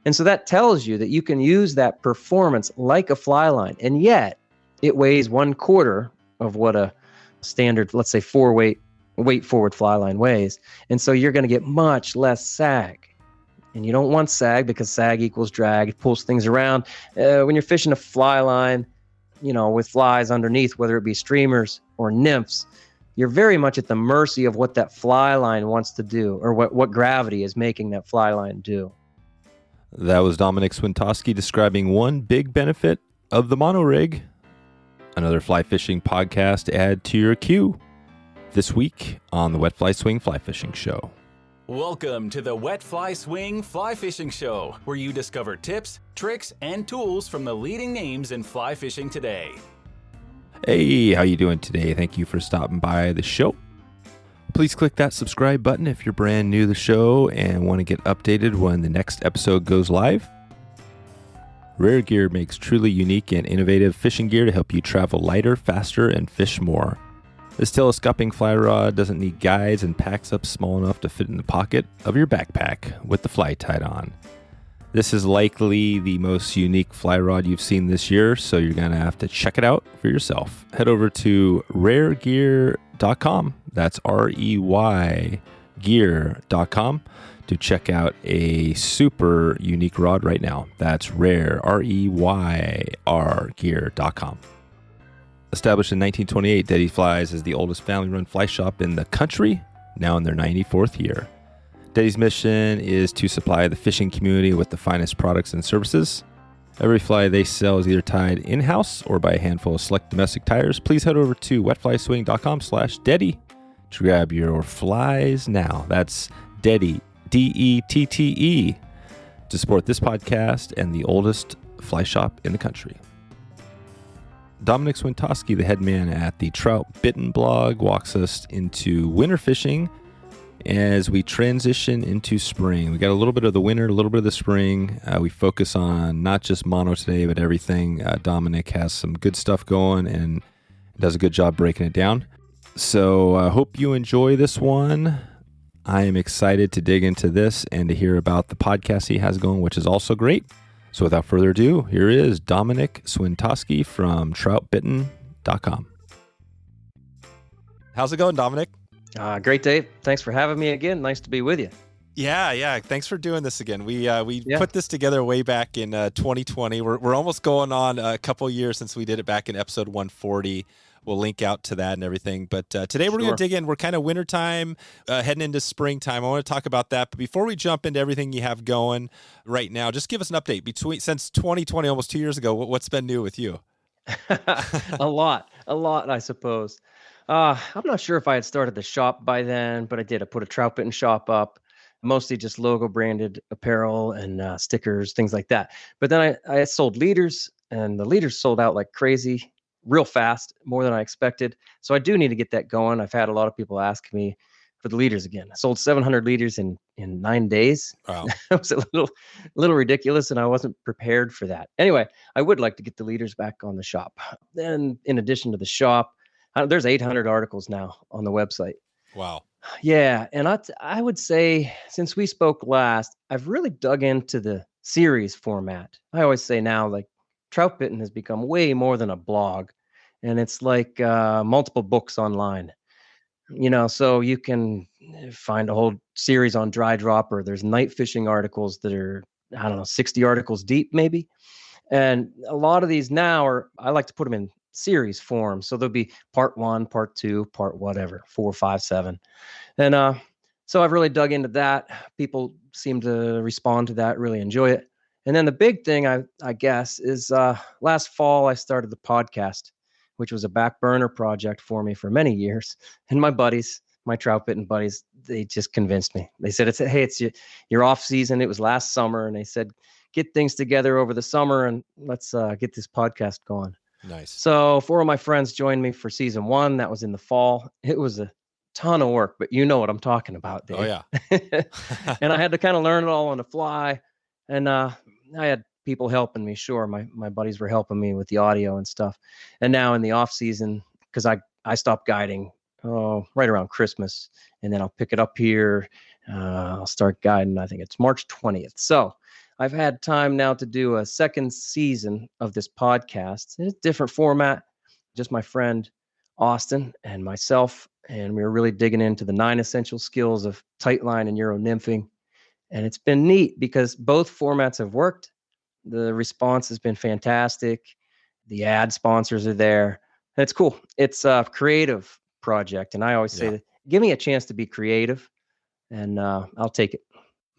And so that tells you that you can use that performance like a fly line, and yet it weighs 1/4 of what a standard, let's say 4-weight forward fly line weighs. And so you're going to get much less sag. And you don't want sag because sag equals drag. It pulls things around. When you're fishing a fly line, with flies underneath, whether it be streamers or nymphs, you're very much at the mercy of what that fly line wants to do, or what gravity is making that fly line do. That was Domenick Swentosky describing one big benefit of the mono rig. Another fly fishing podcast to add to your queue this week on the Wet Fly Swing Fly Fishing Show. Welcome to the Wet Fly Swing Fly Fishing Show, where you discover tips, tricks, and tools from the leading names in fly fishing today. Hey, how you doing today? Thank you for stopping by the show. Please click that subscribe button if you're brand new to the show and want to get updated when the next episode goes live. Reyr Gear makes truly unique and innovative fishing gear to help you travel lighter, faster, and fish more. This telescoping fly rod doesn't need guides and packs up small enough to fit in the pocket of your backpack with the fly tied on. This is likely the most unique fly rod you've seen this year, so you're going to have to check it out for yourself. Head over to reyrgear.com. That's REY gear.com to check out a super unique rod right now. That's Reyr, REYR gear.com. Established in 1928, Dette Flies is the oldest family-run fly shop in the country, now in their 94th year. Dette's mission is to supply the fishing community with the finest products and services. Every fly they sell is either tied in-house or by a handful of select domestic tires. Please head over to wetflyswing.com/Dette to grab your flies now. That's Dette, Dette, to support this podcast and the oldest fly shop in the country. Domenick Swentosky, the headman at the Troutbitten blog, walks us into winter fishing as we transition into spring. We got a little bit of the winter, a little bit of the spring. We focus on not just mono today, but everything. Domenick has some good stuff going and does a good job breaking it down. So I hope you enjoy this one. I am excited to dig into this and to hear about the podcast he has going, which is also great. So without further ado, here is Domenick Swentosky from Troutbitten.com. How's it going, Domenick? Great, Dave. Thanks for having me again. Nice to be with you. Yeah. Thanks for doing this again. We put this together way back in 2020. We're almost going on a couple years since we did it back in episode 140. We'll link out to that and everything. But today we're going to dig in. We're kind of wintertime, heading into springtime. I want to talk about that. But before we jump into everything you have going right now, just give us an update. Since 2020, almost 2 years ago, what's been new with you? A lot, I suppose. I'm not sure if I had started the shop by then, but I did. I put a Troutbitten shop up, mostly just logo branded apparel and stickers, things like that. But then I sold leaders, and the leaders sold out like crazy, real fast, more than I expected. So I do need to get that going. I've had a lot of people ask me for the leaders again. I sold 700 leaders in 9 days. Wow. It was a little ridiculous, and I wasn't prepared for that. Anyway, I would like to get the leaders back on the shop. Then in addition to the shop, there's 800 articles now on the website. Wow. Yeah. And I would say since we spoke last, I've really dug into the series format. I always say now, like, Troutbitten has become way more than a blog, and it's like multiple books online. So you can find a whole series on dry dropper. There's night fishing articles that are, 60 articles deep maybe. And a lot of these now I like to put them in series form. So there'll be part 1, part 2, part whatever, 4, 5, 7. And so I've really dug into that. People seem to respond to that, really enjoy it. And then the big thing, I guess, is last fall I started the podcast, which was a back burner project for me for many years. And my buddies, my Troutbitten buddies, they just convinced me. They said, it's your off season. It was last summer. And they said, get things together over the summer and let's get this podcast going. Nice. So 4 of my friends joined me for season 1. That was in the fall. It was a ton of work, but you know what I'm talking about, Dave. Oh, yeah. And I had to kind of learn it all on the fly. And I had people helping me. Sure, my buddies were helping me with the audio and stuff. And now in the off season, because I stopped guiding right around Christmas, and then I'll pick it up here. I'll start guiding. I think it's March 20th. So I've had time now to do a second season of this podcast. It's a different format, just my friend Austin and myself. And we were really digging into the 9 essential skills of tightline and Euro nymphing. And it's been neat because both formats have worked. The response has been fantastic. The ad sponsors are there. And it's cool. It's a creative project. And I always say, Yeah. that, give me a chance to be creative and I'll take it.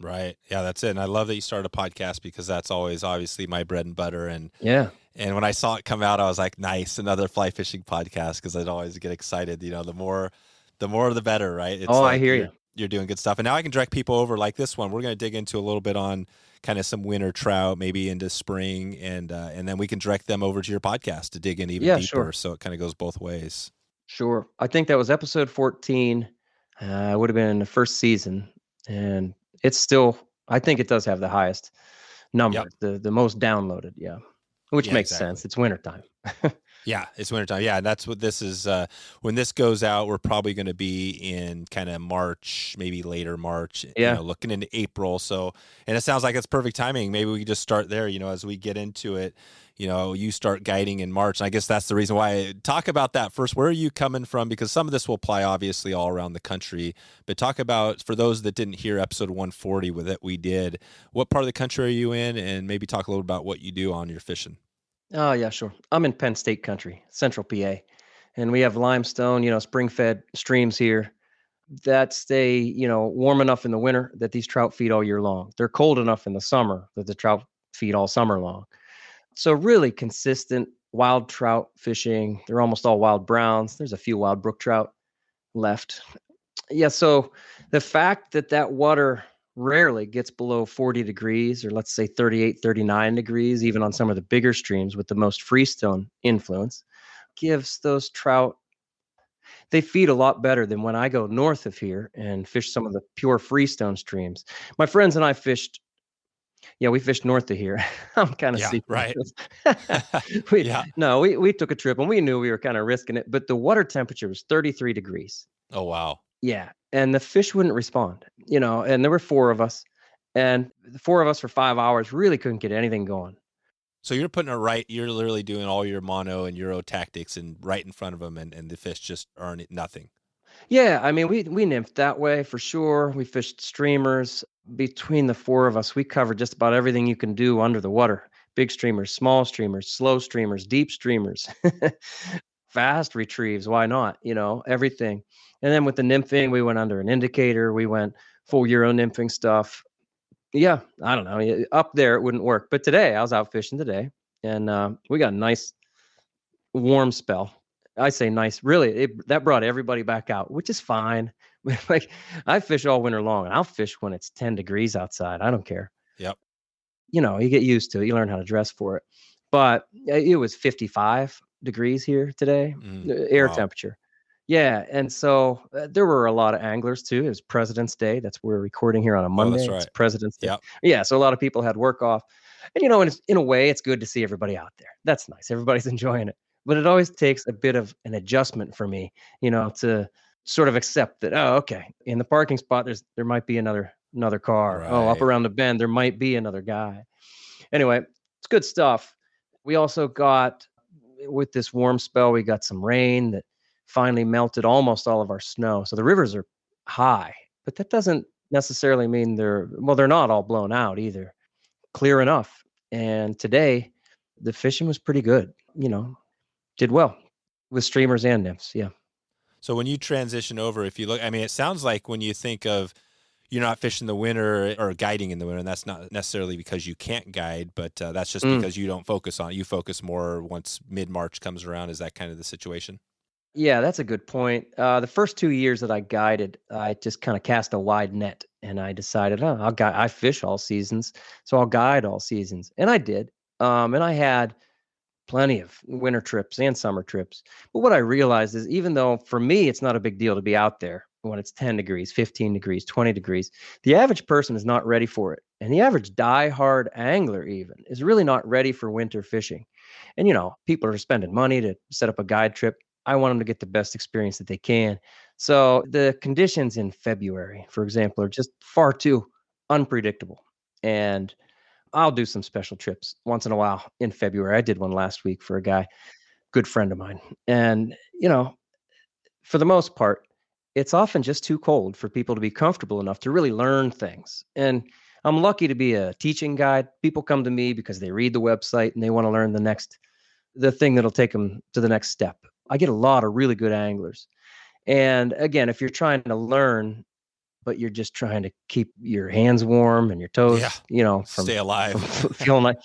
Right. Yeah, that's it. And I love that you started a podcast because that's always obviously my bread and butter. And Yeah. when I saw it come out, I was like, nice, another fly fishing podcast, because I'd always get excited. The more the better, right? It's I hear you. You're doing good stuff. And now I can direct people over like this one. We're going to dig into a little bit on kind of some winter trout, maybe into spring, and then we can direct them over to your podcast to dig in even deeper. Sure. So it kind of goes both ways. Sure. I think that was episode 14. It would have been the first season. And it's still, I think it does have the highest number, the most downloaded. Yeah. Which makes sense. It's wintertime. Yeah, it's wintertime. Yeah, and that's what this is. When this goes out, we're probably going to be in kind of March, maybe later March, looking into April. So, and it sounds like it's perfect timing. Maybe we could just start there, as we get into it. You start guiding in March. And I guess that's the reason why. Talk about that first. Where are you coming from? Because some of this will apply obviously all around the country. But talk about, for those that didn't hear episode 140 with it, we did. What part of the country are you in? And maybe talk a little about what you do on your fishing. Oh, yeah, sure. I'm in Penn State country, central PA. And we have limestone, spring-fed streams here that stay, warm enough in the winter that these trout feed all year long. They're cold enough in the summer that the trout feed all summer long. So really consistent wild trout fishing. They're almost all wild browns. There's a few wild brook trout left. Yeah, so the fact that water rarely gets below 40 degrees, or let's say 38, 39 degrees, even on some of the bigger streams with the most freestone influence, gives those trout, they feed a lot better than when I go north of here and fish some of the pure freestone streams. My friends and I fished, we fished north of here. I'm kind of secret. Right. We took a trip and we knew we were kind of risking it, but the water temperature was 33 degrees. Oh, wow. Yeah. And the fish wouldn't respond, and there were 4 of us, and the 4 of us for 5 hours really couldn't get anything going. So you're putting it right. You're literally doing all your mono and Euro tactics and right in front of them, and the fish just earn nothing. Yeah. I mean, we nymphed that way for sure. We fished streamers. Between the 4 of us, we covered just about everything you can do under the water. Big streamers, small streamers, slow streamers, deep streamers, fast retrieves. Why not? Everything. And then with the nymphing, we went under an indicator. We went full Euro nymphing stuff. Yeah, I don't know. Up there, it wouldn't work. But today, I was out fishing today, and we got a nice warm spell. I say nice. Really, that brought everybody back out, which is fine. Like, I fish all winter long, and I'll fish when it's 10 degrees outside. I don't care. Yep. You get used to it. You learn how to dress for it. But it was 55 degrees here today, air temperature. Yeah, and so there were a lot of anglers too. It was President's Day. That's we're recording here on a Monday. That's right. It's President's Day. Yep. Yeah, so a lot of people had work off. And in a way, it's good to see everybody out there. That's nice. Everybody's enjoying it. But it always takes a bit of an adjustment for me, to sort of accept that, oh, okay, in the parking spot there might be another car. Right. Oh, up around the bend there might be another guy. Anyway, it's good stuff. We also got, with this warm spell, we got some rain that finally melted almost all of our snow. So the rivers are high, but that doesn't necessarily mean they're not all blown out either. Clear enough. And today the fishing was pretty good, did well with streamers and nymphs. Yeah. So when you transition over, if you look, I mean, it sounds like when you think of, you're not fishing the winter or guiding in the winter, and that's not necessarily because you can't guide, but that's just because you don't focus on it. You focus more once mid-March comes around. Is that kind of the situation? Yeah, that's a good point. The first 2 years that I guided, I just kind of cast a wide net, and I decided, I fish all seasons, so I'll guide all seasons, and I did. And I had plenty of winter trips and summer trips. But what I realized is, even though for me it's not a big deal to be out there when it's 10 degrees, 15 degrees, 20 degrees, the average person is not ready for it, and the average die-hard angler even is really not ready for winter fishing. And people are spending money to set up a guide trip. I want them to get the best experience that they can. So the conditions in February, for example, are just far too unpredictable. And I'll do some special trips once in a while in February. I did one last week for a guy, good friend of mine. And, for the most part, it's often just too cold for people to be comfortable enough to really learn things. And I'm lucky to be a teaching guide. People come to me because they read the website and they want to learn the thing that'll take them to the next step. I get a lot of really good anglers. And again, if you're trying to learn, but you're just trying to keep your hands warm and your toes, from stay alive, from feeling like.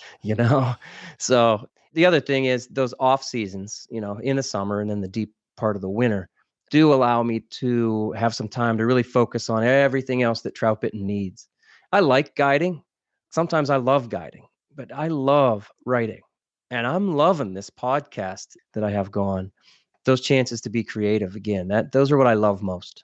So the other thing is those off seasons, in the summer and in the deep part of the winter, do allow me to have some time to really focus on everything else that Troutbitten needs. I like guiding. Sometimes I love guiding, but I love writing. And I'm loving this podcast that I have going. Those chances to be creative again, those are what I love most.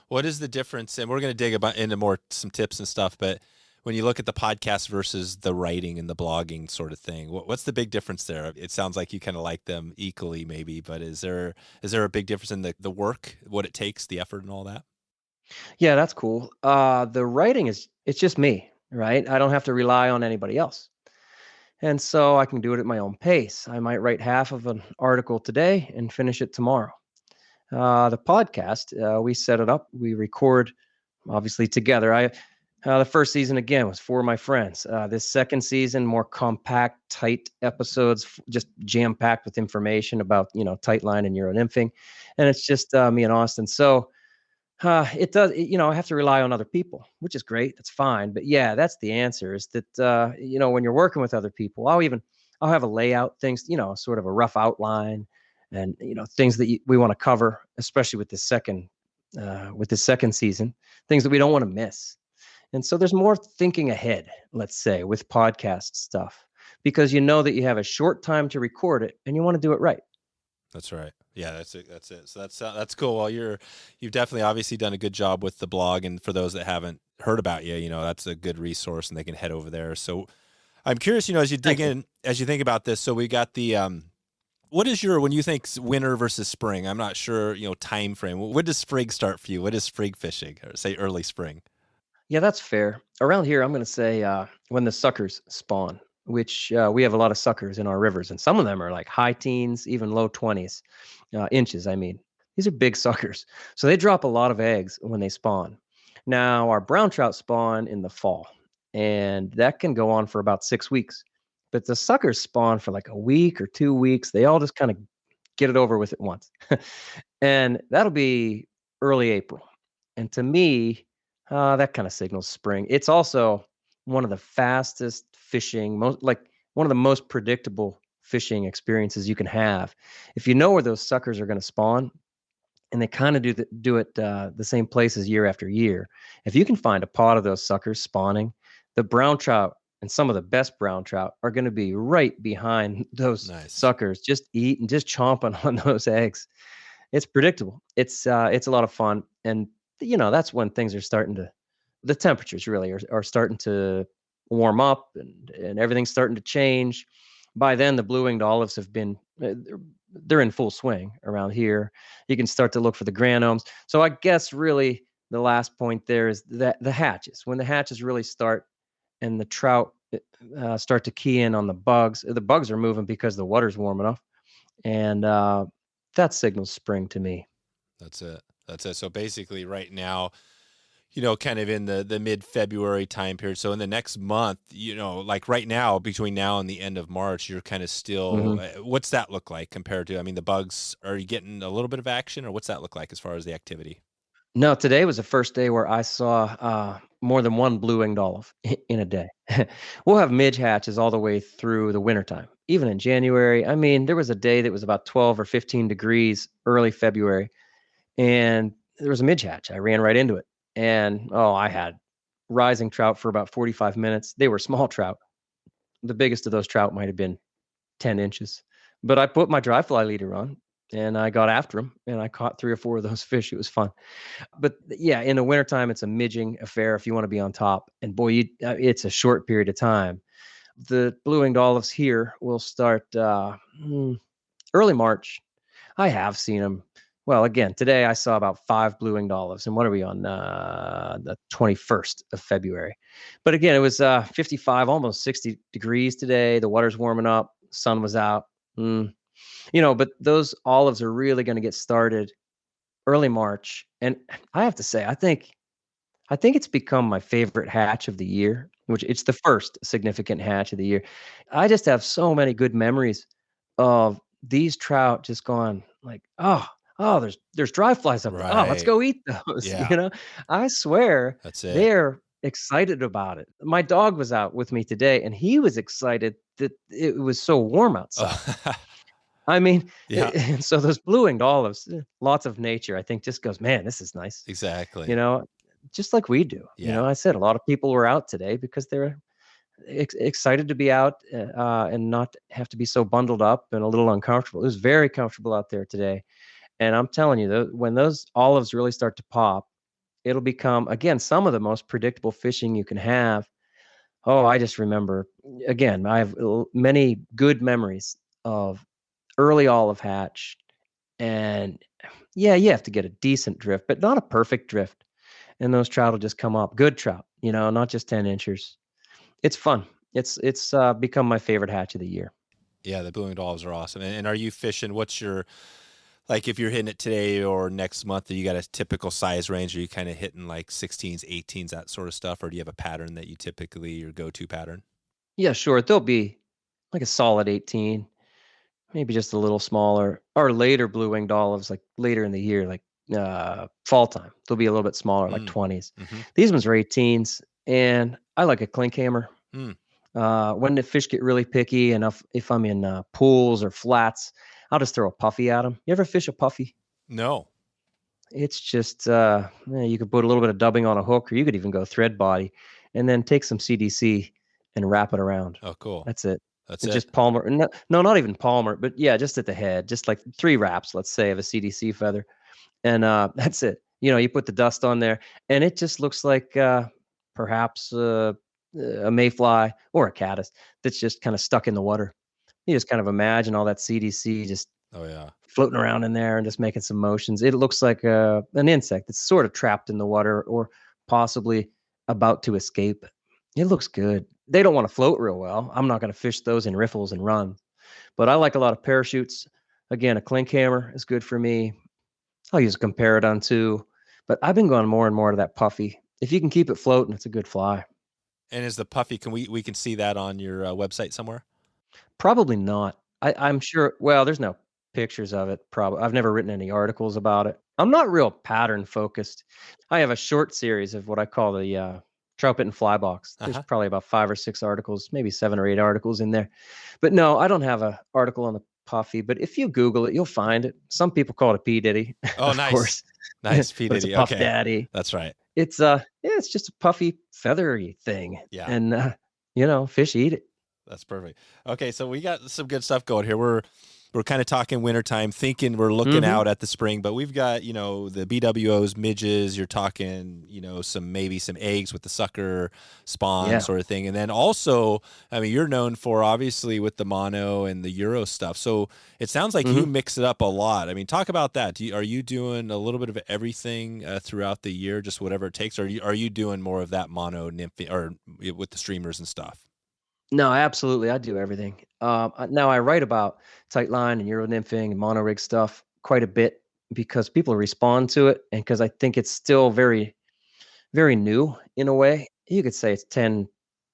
What is the difference? And we're going to dig into some tips and stuff, but when you look at the podcast versus the writing and the blogging sort of thing, what's the big difference there? It sounds like you kind of like them equally maybe, but is there a big difference in the work, what it takes, the effort and all that? Yeah, that's cool. The writing it's just me, right? I don't have to rely on anybody else. And so I can do it at my own pace. I might write half of an article today and finish it tomorrow. The podcast, we set it up. We record, obviously, together. The first season, again, was for my friends. This second season, more compact, tight episodes, just jam-packed with information about, tightline and Euro nymphing. And it's just me and Austin. So it does, I have to rely on other people, which is great. That's fine. But yeah, that's the answer is that, when you're working with other people, I'll have a layout, things, sort of a rough outline and, things that we want to cover, especially with the second season, things that we don't want to miss. And so there's more thinking ahead, let's say, with podcast stuff, because you know that you have a short time to record it and you want to do it right. That's right. Yeah, that's it. So that's cool. Well, you've definitely obviously done a good job with the blog, and for those that haven't heard about you, that's a good resource, and they can head over there. So I'm curious, as you dig in, as you think about this. So we got the what is when you think winter versus spring? I'm not sure, time frame. When does spring start for you? What is spring fishing, or say early spring? Yeah, that's fair. Around here, I'm going to say when the suckers spawn, which we have a lot of suckers in our rivers, and some of them are like high teens, even low 20s inches. I mean, these are big suckers. So they drop a lot of eggs when they spawn. Now, our brown trout spawn in the fall, and that can go on for about 6 weeks. But the suckers spawn for like a week or 2 weeks. They all just kind of get it over with at once. And that'll be early April. And to me, that kind of signals spring. It's also one of the fastest fishing, one of the most predictable fishing experiences you can have. If you know where those suckers are going to spawn, and they kind of do it the same places year after year. If you can find a pod of those suckers spawning, the brown trout and some of the best brown trout are going to be right behind those suckers, just eating, just chomping on those eggs. It's predictable. It's a lot of fun, and that's when things are the temperatures really are starting to warm up, and everything's starting to change. By then, the blue-winged olives have been they're in full swing around here. You can start to look for the granomes. So I guess really the last point there is that the hatches. When the hatches really start and the trout start to key in on the bugs are moving because the water's warm enough, and that signals spring to me. That's it. So basically right now, kind of in the mid-February time period. So in the next month, like right now, between now and the end of March, you're kind of still, what's that look like compared to, the bugs, are you getting a little bit of action, or what's that look like as far as the activity? No, today was the first day where I saw more than one blue-winged olive in a day. We'll have midge hatches all the way through the wintertime, even in January. There was a day that was about 12 or 15 degrees early February, and there was a midge hatch. I ran right into it. And, I had rising trout for about 45 minutes. They were small trout. The biggest of those trout might have been 10 inches. But I put my dry fly leader on, and I got after them, and I caught 3 or 4 of those fish. It was fun. But, yeah, in the wintertime, it's a midging affair if you want to be on top. And, boy, it's a short period of time. The blue-winged olives here will start early March. I have seen them Well, again, today I saw about 5 blue-winged olives. And what are we on? The 21st of February. But again, it was 55, almost 60 degrees today. The water's warming up. Sun was out. But those olives are really going to get started early March. And I have to say, I think it's become my favorite hatch of the year, which it's the first significant hatch of the year. I just have so many good memories of these trout just going like, oh, there's dry flies up there. Oh, let's Right. go eat those. Yeah. I swear That's it. they're excited about it. My dog was out with me today and he was excited that it was so warm outside. Oh, I mean, yeah, and so those blue-winged olives, lots of nature, I think just goes, man, this is nice. exactly. You know, just like we do. Yeah. I said a lot of people were out today because they're excited to be out and not have to be so bundled up and a little uncomfortable. It was very comfortable out there today. And I'm telling you, when those olives really start to pop, it'll become, again, some of the most predictable fishing you can have. Oh, I just remember, again, I have many good memories of early olive hatch. And yeah, you have to get a decent drift, but not a perfect drift. And those trout will just come up. Good trout, not just 10 inchers. It's fun. It's become my favorite hatch of the year. Yeah, the blue-winged olives are awesome. And are you fishing? What's your, like, if you're hitting it today or next month, do you got a typical size range? Are you kind of hitting like 16s, 18s, that sort of stuff? Or do you have a pattern that you typically, your go-to pattern? Yeah, sure. They'll be like a solid 18, maybe just a little smaller, or later blue-winged olives, like later in the year, like fall time. They'll be a little bit smaller, like 20s. Mm-hmm. These ones are 18s, and I like a klinkhammer. Mm. When the fish get really picky, and if I'm in pools or flats, I'll just throw a puffy at them. You ever fish a puffy? No. It's just you could put a little bit of dubbing on a hook, or you could even go thread body, and then take some CDC and wrap it around. Oh, cool. That's it. That's And it. just palmer. No, not even palmer, but yeah, just at the head, just like 3 wraps, let's say, of a CDC feather, and that's it. You put the dust on there, and it just looks like perhaps a mayfly or a caddis that's just kind of stuck in the water. You just kind of imagine all that CDC just Oh, yeah. floating around in there and just making some motions. It looks like an insect that's sort of trapped in the water or possibly about to escape. It looks good. They don't want to float real well. I'm not going to fish those in riffles and run, but I like a lot of parachutes. Again, a klinkhammer is good for me. I'll use a comparadon too, but I've been going more and more to that puffy. If you can keep it floating, it's a good fly. And is the puffy, we can see that on your website somewhere? Probably not. I'm sure. Well, there's no pictures of it. Probably. I've never written any articles about it. I'm not real pattern focused. I have a short series of what I call the Troutbitten fly box. There's probably about 5 or 6 articles, maybe 7 or 8 articles in there. But no, I don't have an article on the puffy. But if you Google it, you'll find it. Some people call it a P-Diddy. Oh, of nice. course. Nice But it's a P-Diddy. puff Okay. daddy. That's right. It's it's just a puffy, feathery thing. Yeah. And fish eat it. That's perfect. Okay, so we got some good stuff going here. We're kind of talking wintertime, thinking we're looking out at the spring, but we've got, the BWOs, midges, you're talking, maybe some eggs with the sucker spawn sort of thing. And then also, I mean, you're known for obviously with the mono and the Euro stuff. So it sounds like you mix it up a lot. I mean, talk about that. Are you doing a little bit of everything throughout the year, just whatever it takes? Or are you doing more of that mono nymph or with the streamers and stuff? No, absolutely. I do everything. Now I write about tightline and Euro nymphing and mono rig stuff quite a bit because people respond to it, and because I think it's still very, very new in a way. You could say it's 10,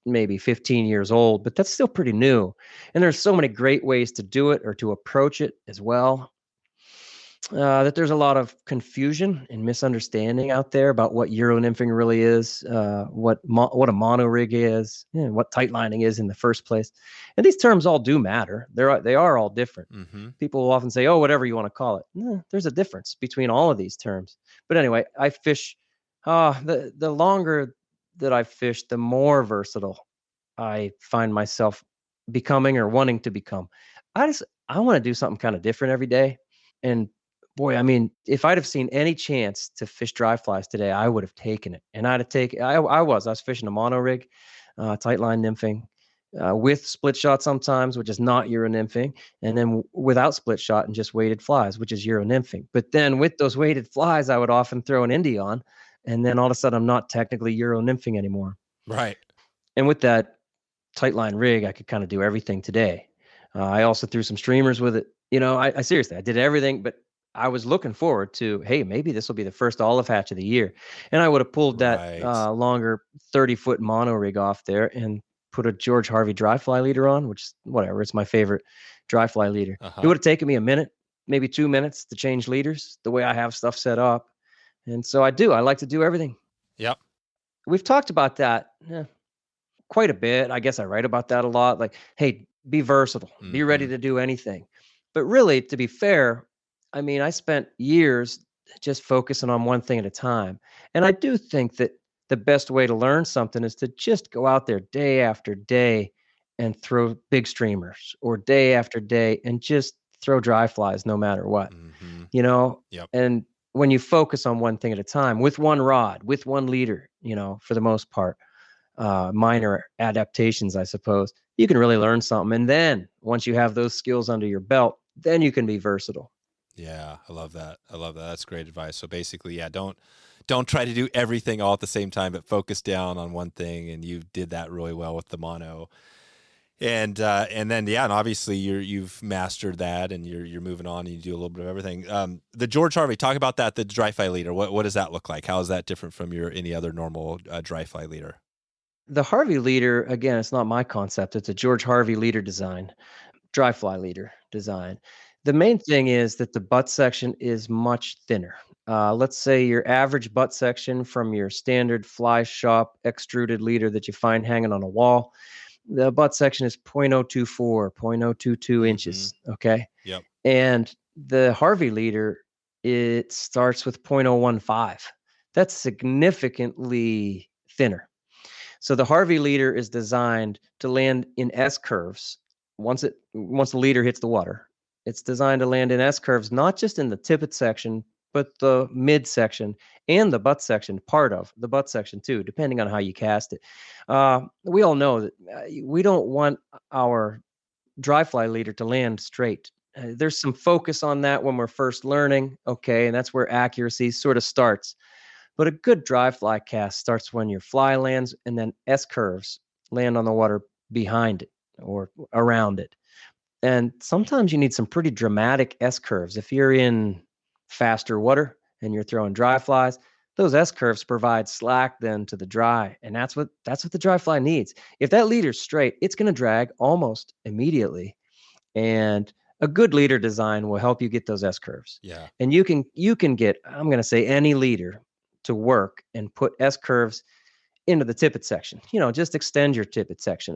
maybe 15 years old, but that's still pretty new. And there's so many great ways to do it or to approach it as well. That there's a lot of confusion and misunderstanding out there about what Euro nymphing really is, what a mono rig is, and what tightlining is in the first place. And these terms all do matter. They are all different. People will often say, "Oh, whatever you want to call it." There's a difference between all of these terms. But anyway, I fish. The longer that I fish, the more versatile I find myself becoming or wanting to become. I want to do something kind of different every day, and boy, I mean, if I'd have seen any chance to fish dry flies today, I would have taken it. And I was fishing a mono rig, tightline nymphing. with split shot sometimes, which is not Euro nymphing, and then without split shot and just weighted flies, which is Euro nymphing. But then with those weighted flies, I would often throw an Indy on, and then all of a sudden I'm not technically Euro nymphing anymore. Right. And with that tightline rig, I could kind of do everything today. I also threw some streamers with it. I seriously, I did everything, but I was looking forward to, hey, maybe this will be the first olive hatch of the year. And I would have pulled that longer 30-foot mono rig off there and put a George Harvey dry fly leader on, which is whatever. It's my favorite dry fly leader. It would have taken me a minute, maybe 2 minutes to change leaders the way I have stuff set up. And so I like to do everything. Yep. We've talked about that quite a bit. I guess I write about that a lot. Like, hey, be versatile, be ready to do anything. But really, to be fair, I mean, I spent years just focusing on one thing at a time. And I do think that the best way to learn something is to just go out there day after day and throw big streamers, or day after day and just throw dry flies no matter what, Yep. And when you focus on one thing at a time with one rod, with one leader, for the most part, minor adaptations, I suppose, you can really learn something. And then once you have those skills under your belt, then you can be versatile. Yeah, I love that. That's great advice. So basically, yeah, don't try to do everything all at the same time, but focus down on one thing. And you did that really well with the mono. And then, yeah, and obviously you've mastered that, and you're moving on, and you do a little bit of everything. The George Harvey, talk about that, the dry fly leader. What does that look like? How is that different from any other normal dry fly leader? The Harvey leader, again, it's not my concept. It's a George Harvey leader design, dry fly leader design. The main thing is that the butt section is much thinner. Let's say your average butt section from your standard fly shop extruded leader that you find hanging on a wall, the butt section is 0.024, 0.022 inches. Okay. Yep. And the Harvey leader, it starts with 0.015. That's significantly thinner. So the Harvey leader is designed to land in S curves. Once the leader hits the water, it's designed to land in S curves, not just in the tippet section, but the mid section and the butt section, part of the butt section too, depending on how you cast it. We all know that we don't want our dry fly leader to land straight. There's some focus on that when we're first learning, okay, and that's where accuracy sort of starts. But a good dry fly cast starts when your fly lands and then S curves land on the water behind it or around it. And sometimes you need some pretty dramatic S curves. If you're in faster water and you're throwing dry flies, those S curves provide slack then to the dry. And that's what the dry fly needs. If that leader's straight, it's going to drag almost immediately. And a good leader design will help you get those S curves. Yeah. And you can get, I'm going to say, any leader to work and put S curves into the tippet section. Just extend your tippet section,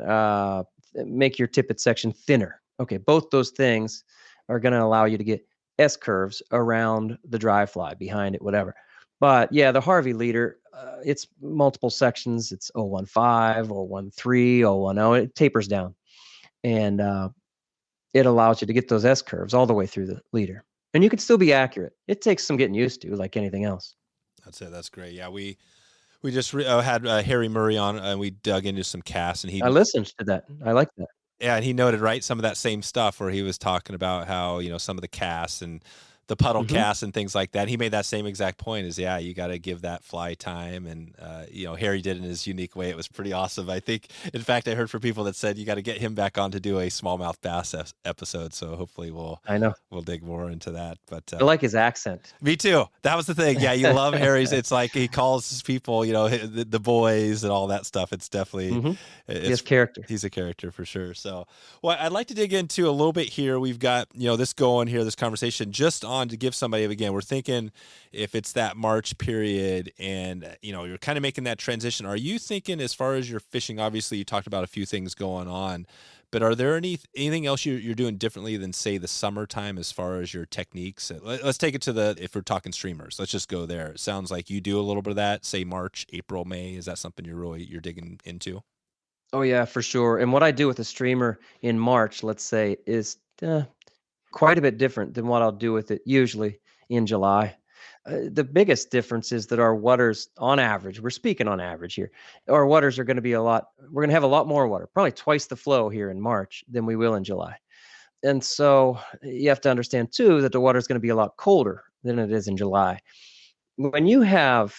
make your tippet section thinner. Okay, both those things are going to allow you to get S curves around the dry fly, behind it, whatever. But yeah, the Harvey leader, it's multiple sections. It's 015, 013, 010. It tapers down. And it allows you to get those S curves all the way through the leader. And you can still be accurate. It takes some getting used to, like anything else. That's it. That's great. Yeah, we just had Harry Murray on, and we dug into some casts, and I listened to that. I like that. Yeah, and he noted some of that same stuff where he was talking about how some of the casts and the puddle casts and things like that. He made that same exact point: is you got to give that fly time, and Harry did it in his unique way. It was pretty awesome. I think, in fact, I heard from people that said you got to get him back on to do a smallmouth bass episode. So hopefully we'll dig more into that. But I like his accent. Me too. That was the thing. Yeah, you love Harry's. It's like he calls people, the boys and all that stuff. It's definitely his character. He's a character for sure. So, well, I'd like to dig into a little bit here. We've got this going here, this conversation just on to give somebody, again, we're thinking if it's that March period and you're kind of making that transition, are you thinking, as far as your fishing, obviously you talked about a few things going on, but are there anything else you're doing differently than, say, the summertime as far as your techniques? Let's take it to if we're talking streamers, let's just go there. It sounds like you do a little bit of that, say March, April, May. Is that something you're digging into? Oh yeah, for sure. And what I do with a streamer in March, let's say, is quite a bit different than what I'll do with it usually in July. The biggest difference is that our waters, on average, we're speaking on average here, our waters are going to be we're going to have a lot more water, probably twice the flow here in March than we will in July. And so you have to understand too that the water is going to be a lot colder than it is in July. When you have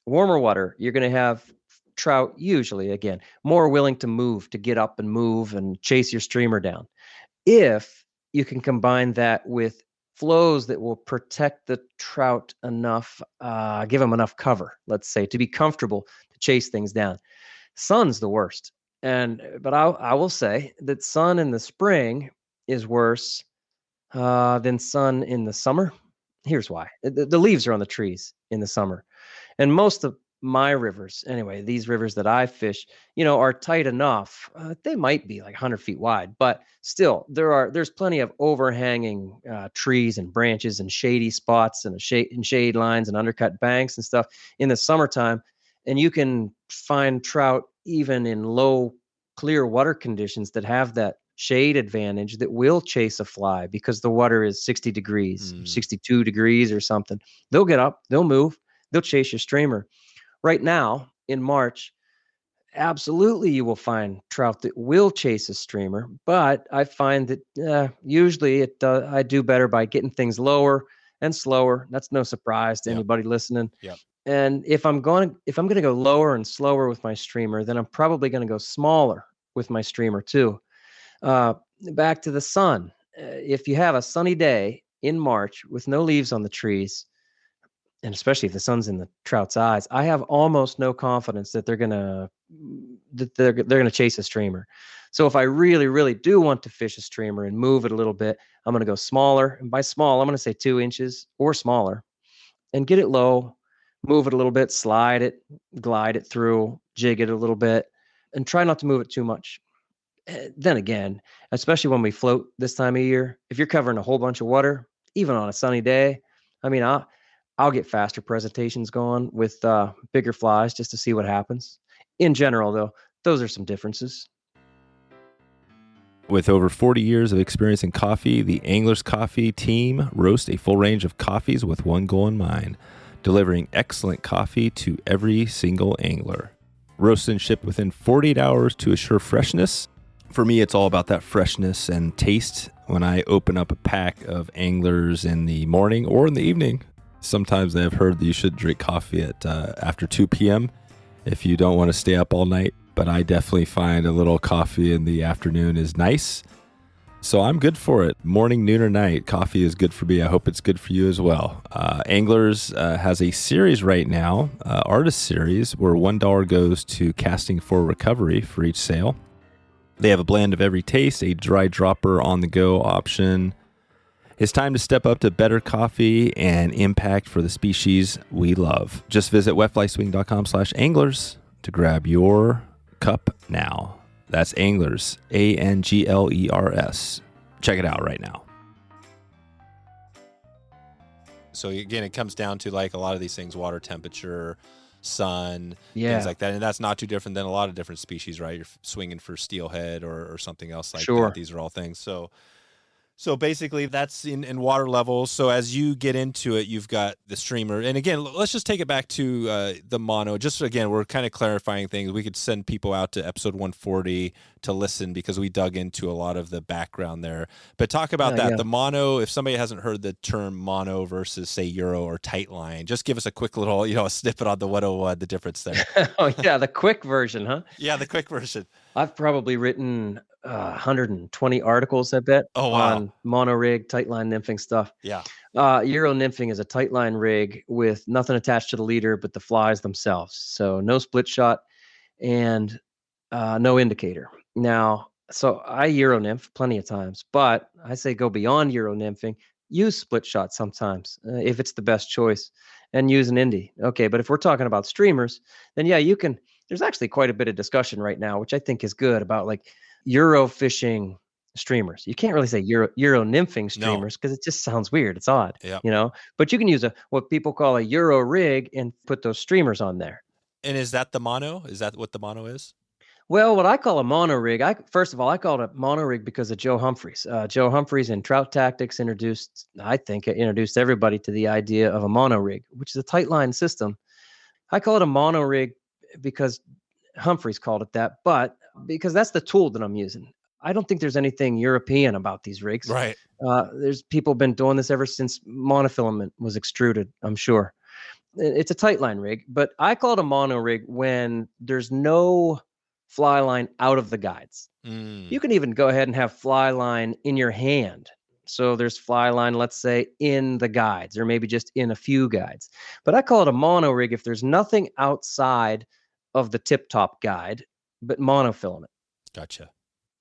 warmer water, you're going to have trout usually, again, more willing to move, to get up and move and chase your streamer down. If you can combine that with flows that will protect the trout enough, give them enough cover, let's say, to be comfortable to chase things down. Sun's the worst. But I will say that sun in the spring is worse than sun in the summer. Here's why. The leaves are on the trees in the summer. And most of my rivers, anyway, these rivers that I fish, are tight enough. They might be like 100 feet wide, but still there's plenty of overhanging trees and branches and shady spots and shade lines and undercut banks and stuff in the summertime. And you can find trout even in low, clear water conditions that have that shade advantage that will chase a fly because the water is 60 degrees, 62 degrees or something. They'll get up, they'll move, they'll chase your streamer. Right now in March, absolutely you will find trout that will chase a streamer, but I find that usually I do better by getting things lower and slower. That's no surprise to anybody listening. Yep. And if I'm going to go lower and slower with my streamer, then I'm probably going to go smaller with my streamer too. Back to the sun. If you have a sunny day in March with no leaves on the trees, and especially if the sun's in the trout's eyes, I have almost no confidence that they're gonna chase a streamer. So if I really, really do want to fish a streamer and move it a little bit, I'm gonna go smaller. And by small, I'm gonna say 2 inches or smaller, and get it low, move it a little bit, slide it, glide it through, jig it a little bit, and try not to move it too much. Then again, especially when we float this time of year, if you're covering a whole bunch of water, even on a sunny day, I mean, I'll get faster presentations going with bigger flies just to see what happens. In general, though, those are some differences. With over 40 years of experience in coffee, the Anglers Coffee team roast a full range of coffees with one goal in mind, delivering excellent coffee to every single angler. Roast and shipped within 48 hours to assure freshness. For me, it's all about that freshness and taste when I open up a pack of Anglers in the morning or in the evening. Sometimes I've heard that you should drink coffee at after 2 p.m. if you don't want to stay up all night, but I definitely find a little coffee in the afternoon is nice. So I'm good for it. Morning, noon, or night, coffee is good for me. I hope it's good for you as well. Anglers has a series right now, artist series, where $1 goes to Casting for Recovery for each sale. They have a blend of every taste, a dry dropper on the go option. It's time to step up to better coffee and impact for the species we love. Just visit wetflyswing.com/anglers to grab your cup now. That's Anglers, ANGLERS. Check it out right now. So again, it comes down to like a lot of these things, water temperature, sun, things like that. And that's not too different than a lot of different species, right? You're swinging for steelhead or something else like that. These are all things. So basically that's in water levels. So as you get into it, you've got the streamer. And again, let's just take it back to the mono. Just again, we're kind of clarifying things. We could send people out to episode 140 to listen because we dug into a lot of the background there. But talk about that. The mono, if somebody hasn't heard the term mono versus say Euro or tightline, just give us a quick little, a snippet on the 101, the difference there. Oh yeah, the quick version, huh? Yeah, the quick version. I've probably written 120 articles, I bet, on mono rig, tightline nymphing stuff. Yeah. Euro nymphing is a tightline rig with nothing attached to the leader but the flies themselves. So no split shot and no indicator. Now, so I Euro nymph plenty of times, but I say go beyond Euro nymphing. Use split shot sometimes if it's the best choice, and use an Indy. Okay, but if we're talking about streamers, then yeah, you can. There's actually quite a bit of discussion right now, which I think is good, about like Euro fishing streamers. You can't really say Euro nymphing streamers because it just sounds weird. It's odd, But you can use what people call a Euro rig and put those streamers on there. And is that the mono? Is that what the mono is? Well, what I call a mono rig, first of all, I call it a mono rig because of Joe Humphreys. Joe Humphreys in Trout Tactics introduced everybody to the idea of a mono rig, which is a tightline system. I call it a mono rig because Humphreys called it that, but because that's the tool that I'm using. I don't think there's anything European about these rigs. Right. There's people been doing this ever since monofilament was extruded, I'm sure. It's a tightline rig, but I call it a mono rig when there's no fly line out of the guides. You can even go ahead and have fly line in your hand. So there's fly line, let's say, in the guides, or maybe just in a few guides. But I call it a mono rig if there's nothing outside of the tip top guide, but monofilament. Gotcha.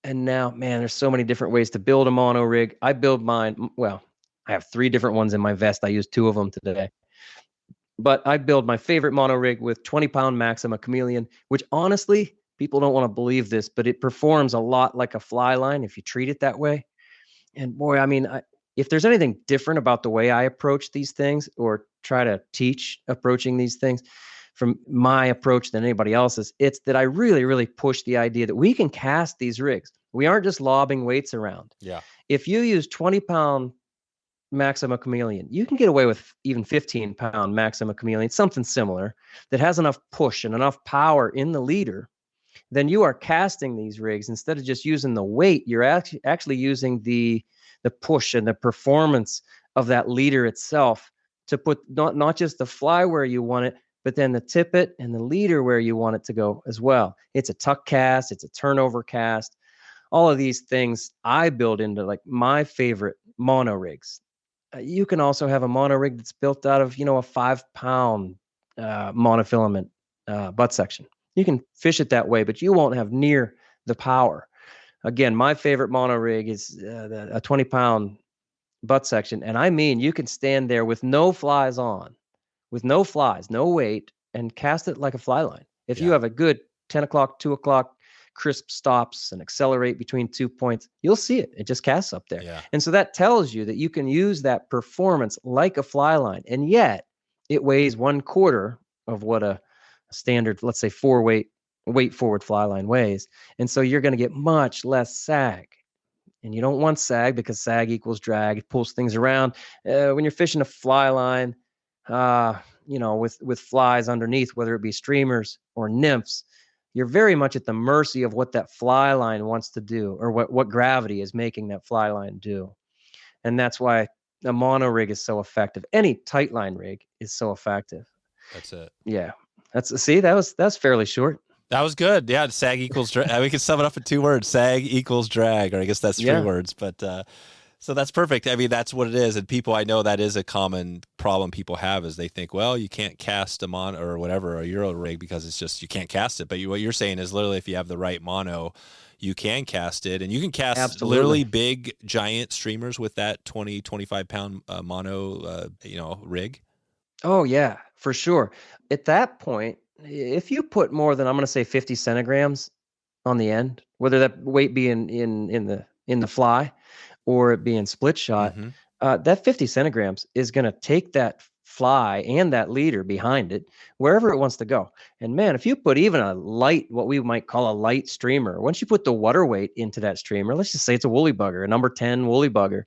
And now, man, there's so many different ways to build a mono rig. I build mine. Well, I have 3 different ones in my vest. I use 2 of them today. But I build my favorite mono rig with 20-pound Maxima Chameleon, which honestly, people don't want to believe this, but it performs a lot like a fly line if you treat it that way. And boy, I mean, if there's anything different about the way I approach these things or try to teach approaching these things from my approach than anybody else's, it's that I really, really push the idea that we can cast these rigs. We aren't just lobbing weights around. Yeah. If you use 20-pound Maxima Chameleon, you can get away with even 15-pound Maxima Chameleon, something similar that has enough push and enough power in the leader. Then you are casting these rigs instead of just using the weight. You're actually using the push and the performance of that leader itself to put not just the fly where you want it, but then the tippet and the leader where you want it to go as well. It's a tuck cast, it's a turnover cast. All of these things I build into like my favorite mono rigs. You can also have a mono rig that's built out of, a 5-pound monofilament butt section. You can fish it that way, but you won't have near the power. Again, my favorite mono rig is a 20-pound butt section. And I mean, you can stand there with no flies on, with no flies, no weight, and cast it like a fly line. If you have a good 10 o'clock, 2 o'clock, crisp stops and accelerate between 2 points, you'll see it. It just casts up there. Yeah. And so that tells you that you can use that performance like a fly line. And yet it weighs 1/4 of what a standard, let's say weight forward fly line weighs. And so you're going to get much less sag. And you don't want sag because sag equals drag. It pulls things around. When you're fishing a fly line, with flies underneath, whether it be streamers or nymphs, you're very much at the mercy of what that fly line wants to do or what gravity is making that fly line do. And that's why a mono rig is so effective. Any tight line rig is so effective. That's it. Yeah. That's fairly short. That was good. Yeah, sag equals drag. We can sum it up in 2 words. Sag equals drag, or I guess that's 3 words. But so that's perfect. I mean, that's what it is. And people, I know that is a common problem people have is they think, well, you can't cast a mono or whatever, a Euro rig because it's just, you can't cast it. But what you're saying is literally if you have the right mono, you can cast it. And you can cast literally big, giant streamers with that 20, 25-pound mono, rig. Oh, yeah, for sure. At that point, if you put more than, I'm going to say 50 centigrams on the end, whether that weight be in the fly or it be in split shot, that 50 centigrams is going to take that fly and that leader behind it wherever it wants to go. And man, if you put even a light, what we might call a light streamer, once you put the water weight into that streamer, let's just say it's a woolly bugger, a number 10 woolly bugger,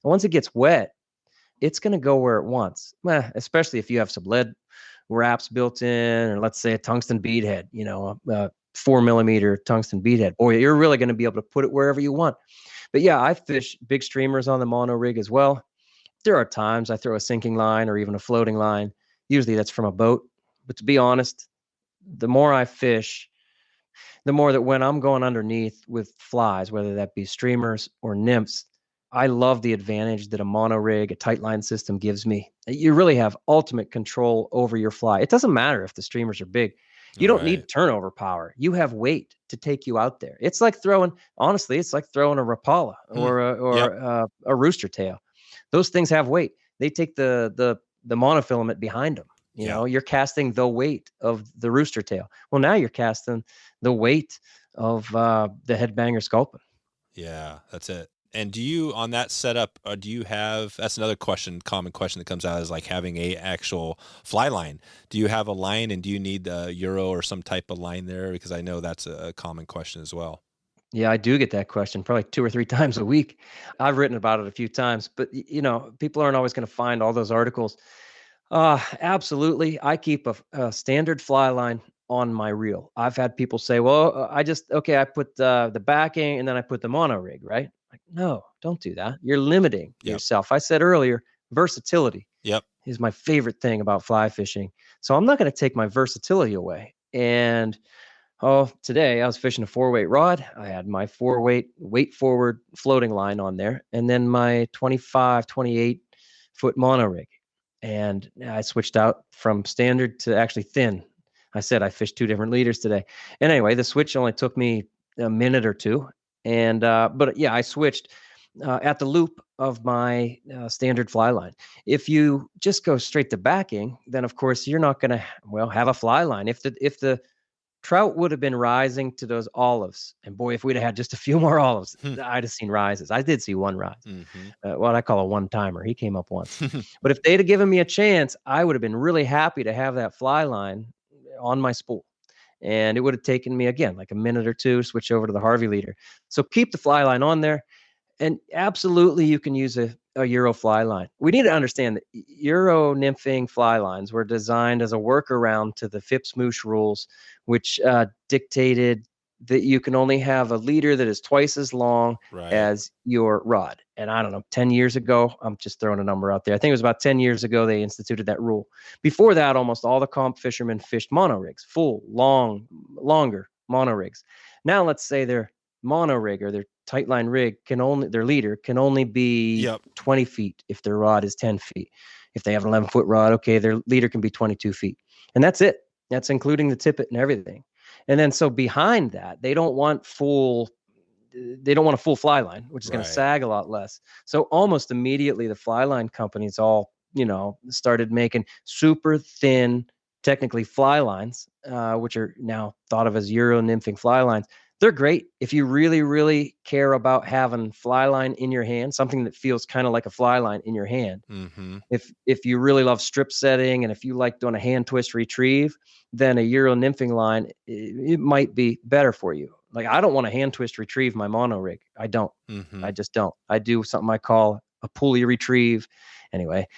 and once it gets wet, it's going to go where it wants, especially if you have some lead wraps built in, or let's say a tungsten beadhead, a 4mm tungsten beadhead. Boy, you're really going to be able to put it wherever you want. But yeah, I fish big streamers on the mono rig as well. There are times I throw a sinking line or even a floating line. Usually that's from a boat. But to be honest, the more I fish, the more that when I'm going underneath with flies, whether that be streamers or nymphs, I love the advantage that a mono rig, a tight line system gives me. You really have ultimate control over your fly. It doesn't matter if the streamers are big. You don't need turnover power. You have weight to take you out there. It's like throwing a Rapala or a rooster tail. Those things have weight. They take the monofilament behind them. You know, you're casting the weight of the rooster tail. Well, now you're casting the weight of the headbanger sculpin. Yeah, that's it. And do you, on that setup, do you have, that's another common question that comes out, is like having a actual fly line. Do you have a line, and do you need a Euro or some type of line there? Because I know that's a common question as well. Yeah, I do get that question probably 2 or 3 times a week. I've written about it a few times, but people aren't always going to find all those articles. Absolutely. I keep a standard fly line on my reel. I've had people say, well, I put the backing and then I put the mono rig, right? Like, no, don't do that. You're limiting yourself. I said earlier, versatility is my favorite thing about fly fishing. So I'm not going to take my versatility away. And today I was fishing a 4-weight rod. I had my 4-weight weight forward floating line on there, and then my 25, 28 foot mono rig. And I switched out from standard to actually thin. I said I fished 2 different leaders today. And anyway, the switch only took me a minute or 2. And but yeah, I switched at the loop of my standard fly line. If you just go straight to backing, then of course you're not going to have a fly line. If the trout would have been rising to those olives, and boy, if we'd have had just a few more olives, I'd have seen rises. I did see one rise, what I call a one-timer. He came up once. But if they'd have given me a chance, I would have been really happy to have that fly line on my spool. And it would have taken me, again, like a minute or 2 to switch over to the Harvey leader. So keep the fly line on there. And absolutely, you can use a Euro fly line. We need to understand that Euro nymphing fly lines were designed as a workaround to the FIPS-Moosh rules, which dictated that you can only have a leader that is twice as long as your rod. And I don't know, 10 years ago, I'm just throwing a number out there. I think it was about 10 years ago they instituted that rule. Before that, almost all the comp fishermen fished mono rigs, full, longer mono rigs. Now let's say their mono rig or their tightline rig their leader can only be 20 feet if their rod is 10 feet. If they have an 11-foot rod, okay, their leader can be 22 feet. And that's it. That's including the tippet and everything. And then so behind that, they don't want a full fly line, which is going to sag a lot less. So almost immediately the fly line companies all, started making super thin, technically fly lines, which are now thought of as Euro nymphing fly lines. They're great if you really, really care about having fly line in your hand, something that feels kind of like a fly line in your hand. If you really love strip setting and if you like doing a hand twist retrieve, then a Euro nymphing line, it might be better for you. Like, I don't want to hand twist retrieve my mono rig. I don't. I just don't. I do something I call a pulley retrieve. Anyway,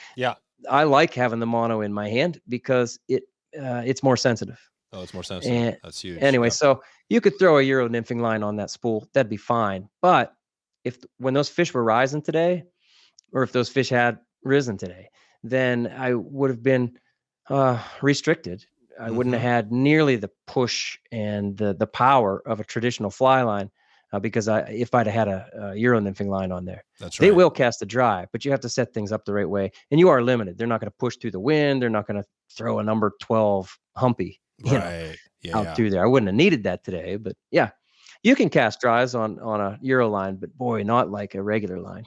I like having the mono in my hand because it's more sensitive. Oh, it's more sensitive. That's huge. Anyway, so you could throw a Euro nymphing line on that spool. That'd be fine. But when those fish were rising today, or if those fish had risen today, then I would have been restricted. I wouldn't have had nearly the push and the power of a traditional fly line because if I'd have had a Euro nymphing line on there. That's right. They will cast a dry, but you have to set things up the right way. And you are limited. They're not going to push through the wind. They're not going to throw a number 12 humpy out through there. I wouldn't have needed that today, but yeah, you can cast dries on a Euro line, but boy, not like a regular line.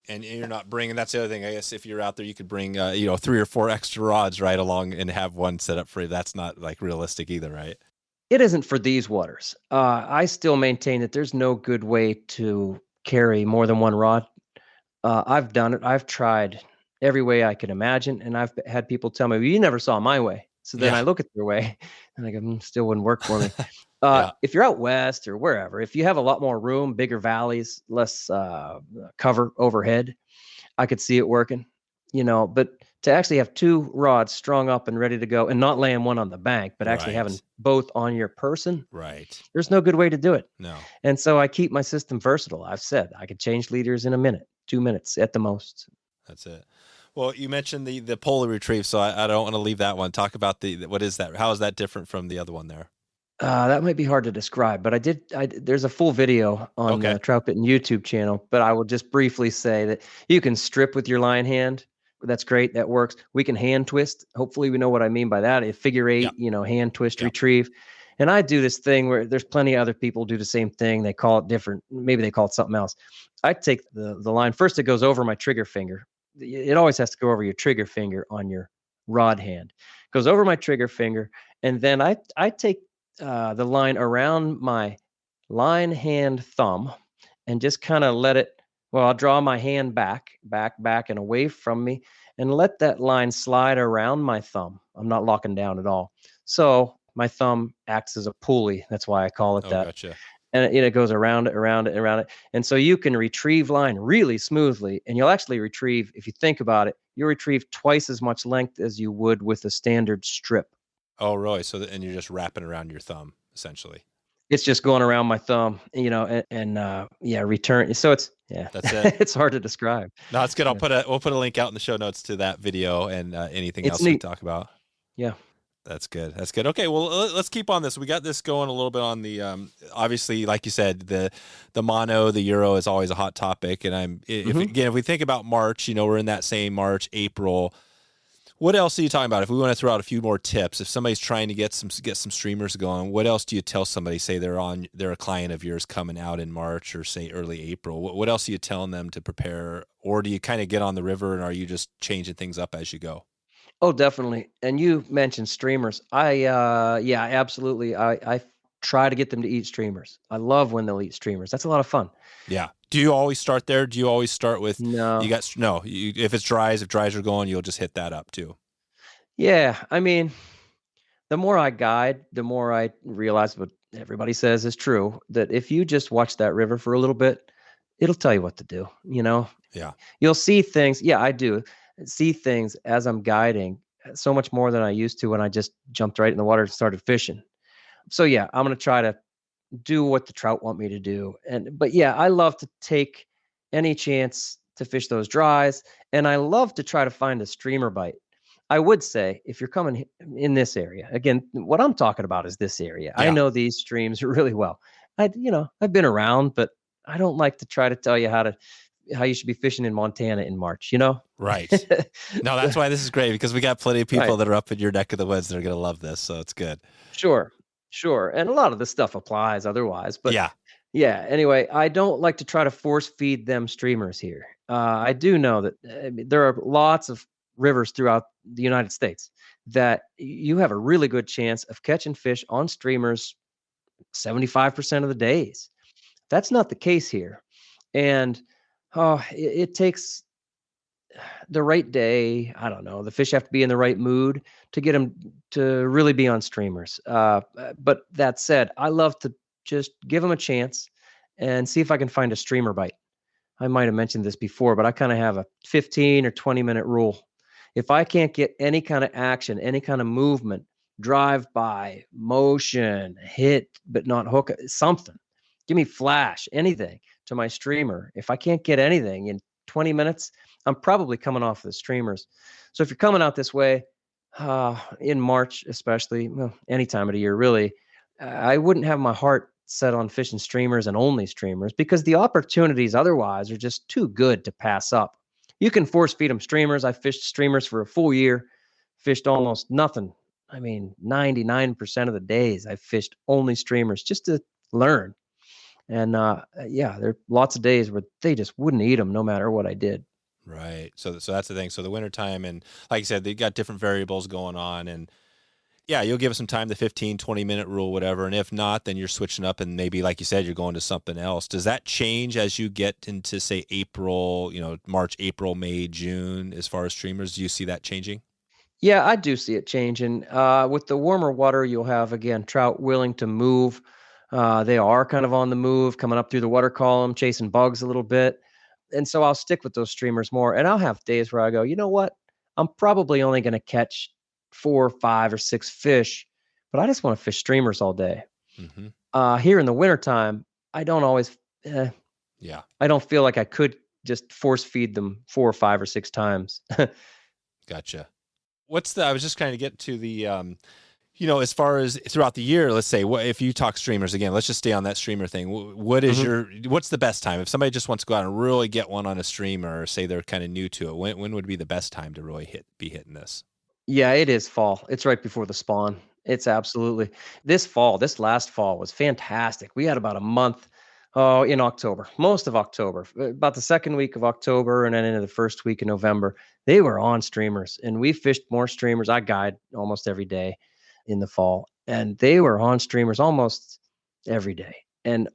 And you're not bringing, that's the other thing, I guess, if you're out there, you could bring, 3 or 4 extra rods right along and have one set up for you. That's not like realistic either, right? It isn't for these waters. I still maintain that there's no good way to carry more than one rod. I've done it. I've tried every way I could imagine. And I've had people tell me, well, you never saw my way. So then I look at their way and I go, still wouldn't work for me. If you're out west or wherever, if you have a lot more room, bigger valleys, less cover overhead, I could see it working, but to actually have 2 rods strung up and ready to go and not laying one on the bank, but actually having both on your person, there's no good way to do it. No. And so I keep my system versatile. I've said I could change leaders in a minute, 2 minutes at the most. That's it. Well, you mentioned the Pulley Retrieve, so I don't want to leave that one. Talk about what is that? How is that different from the other one there? That might be hard to describe, but there's a full video on the Troutbitten YouTube channel, but I will just briefly say that you can strip with your line hand. That's great. That works. We can hand twist. Hopefully we know what I mean by that. A figure 8, hand twist retrieve. And I do this thing where there's plenty of other people do the same thing. They call it different. Maybe they call it something else. I take the line. First, it goes over my trigger finger. It always has to go over your trigger finger on your rod hand. It goes over my trigger finger. And then I take the line around my line hand thumb and just kind of let it Well, I'll draw my hand back, and away from me, and let that line slide around my thumb. I'm not locking down at all. So my thumb acts as a pulley. That's why I call it Oh, that. gotcha. And it goes around it, around it, around it. And so you can retrieve line really smoothly. And you'll actually retrieve, if you think about it, you'll retrieve twice as much length as you would with a standard strip. Oh, really? So, and you're just wrapping around your thumb, essentially. It's just going around my thumb, and return. So That's it. it's hard to describe. No, it's good. Yeah. We'll put a link out in the show notes to that video and anything It's else we neat. talk about. Yeah. That's good. That's good. Okay, well, let's keep on this. We got this going a little bit on the obviously, like you said, the mono, the Euro is always a hot topic. And if we think about March, we're in that same March, April. What else are you talking about? If we want to throw out a few more tips, if somebody's trying to get some streamers going, what else do you tell somebody? Say they're a client of yours coming out in March or say early April. What else are you telling them to prepare, or do you kind of get on the river and are you just changing things up as you go? Oh, definitely. And you mentioned streamers. Yeah, absolutely. I try to get them to eat streamers. I love when they'll eat streamers. That's a lot of fun. Yeah. Do you always start there? Do you always start with No. if it's dries, if dries are going, you'll just hit that up too. Yeah, I mean, the more I guide, the more I realize what everybody says is true, that if you just watch that river for a little bit, it'll tell you what to do, Yeah. You'll see things. Yeah, I do see things as I'm guiding so much more than I used to when I just jumped right in the water and started fishing. So yeah, I'm going to try to do what the trout want me to do. But yeah, I love to take any chance to fish those dries, and I love to try to find a streamer bite. I would say if you're coming in this area, again, what I'm talking about is this area. I Yeah. know these streams really well. I've been around, but I don't like to try to tell you how you should be fishing in Montana in March, Right. No, that's why this is great, because we got plenty of people Right. that are up in your neck of the woods that are going to love this. So it's good. Sure. And a lot of this stuff applies otherwise, but yeah. Anyway, I don't like to try to force feed them streamers here. I do know that there are lots of rivers throughout the United States that you have a really good chance of catching fish on streamers 75% of the days. That's not the case here. And it takes the right day. I don't know. The fish have to be in the right mood to get them to really be on streamers. But that said, I love to just give them a chance and see if I can find a streamer bite. I might have mentioned this before, but I kind of have a 15 or 20-minute rule. If I can't get any kind of action, any kind of movement, drive by, motion, hit, but not hook, something, give me flash, anything to my streamer. If I can't get anything in 20 minutes, I'm probably coming off the streamers. So if you're coming out this way, in March, especially, well, any time of the year, really, I wouldn't have my heart set on fishing streamers and only streamers, because the opportunities otherwise are just too good to pass up. You can force feed them streamers. I fished streamers for a full year, fished almost nothing. I mean, 99% of the days I fished only streamers just to learn. And there are lots of days where they just wouldn't eat them no matter what I did. Right. So that's the thing. So the wintertime, and like you said, they got different variables going on, and yeah, you'll give us some time, the 15, 20-minute rule, whatever. And if not, then you're switching up and maybe, like you said, you're going to something else. Does that change as you get into, say, April, March, April, May, June, as far as streamers? Do you see that changing? Yeah, I do see it changing. With the warmer water, you'll have, again, trout willing to move. They are kind of on the move, coming up through the water column, chasing bugs a little bit. And so I'll stick with those streamers more. And I'll have days where I go, you know what? I'm probably only going to catch 4, 5, or 6 fish, but I just want to fish streamers all day. Mm-hmm. Here in the wintertime, I don't always, I don't feel like I could just force feed them 4, 5, or 6 times. Gotcha. I was just trying to get to the, as far as throughout the year, let's say, if you talk streamers again, let's just stay on that streamer thing. What is what's the best time? If somebody just wants to go out and really get one on a streamer, or say they're kind of new to it, when would be the best time to really be hitting this? Yeah, it is fall. It's right before the spawn. It's absolutely this last fall was fantastic. We had about a month in October, most of October, about the second week of October and then into the first week of November. They were on streamers, and we fished more streamers. I guide almost every day in the fall, and they were on streamers almost every day. And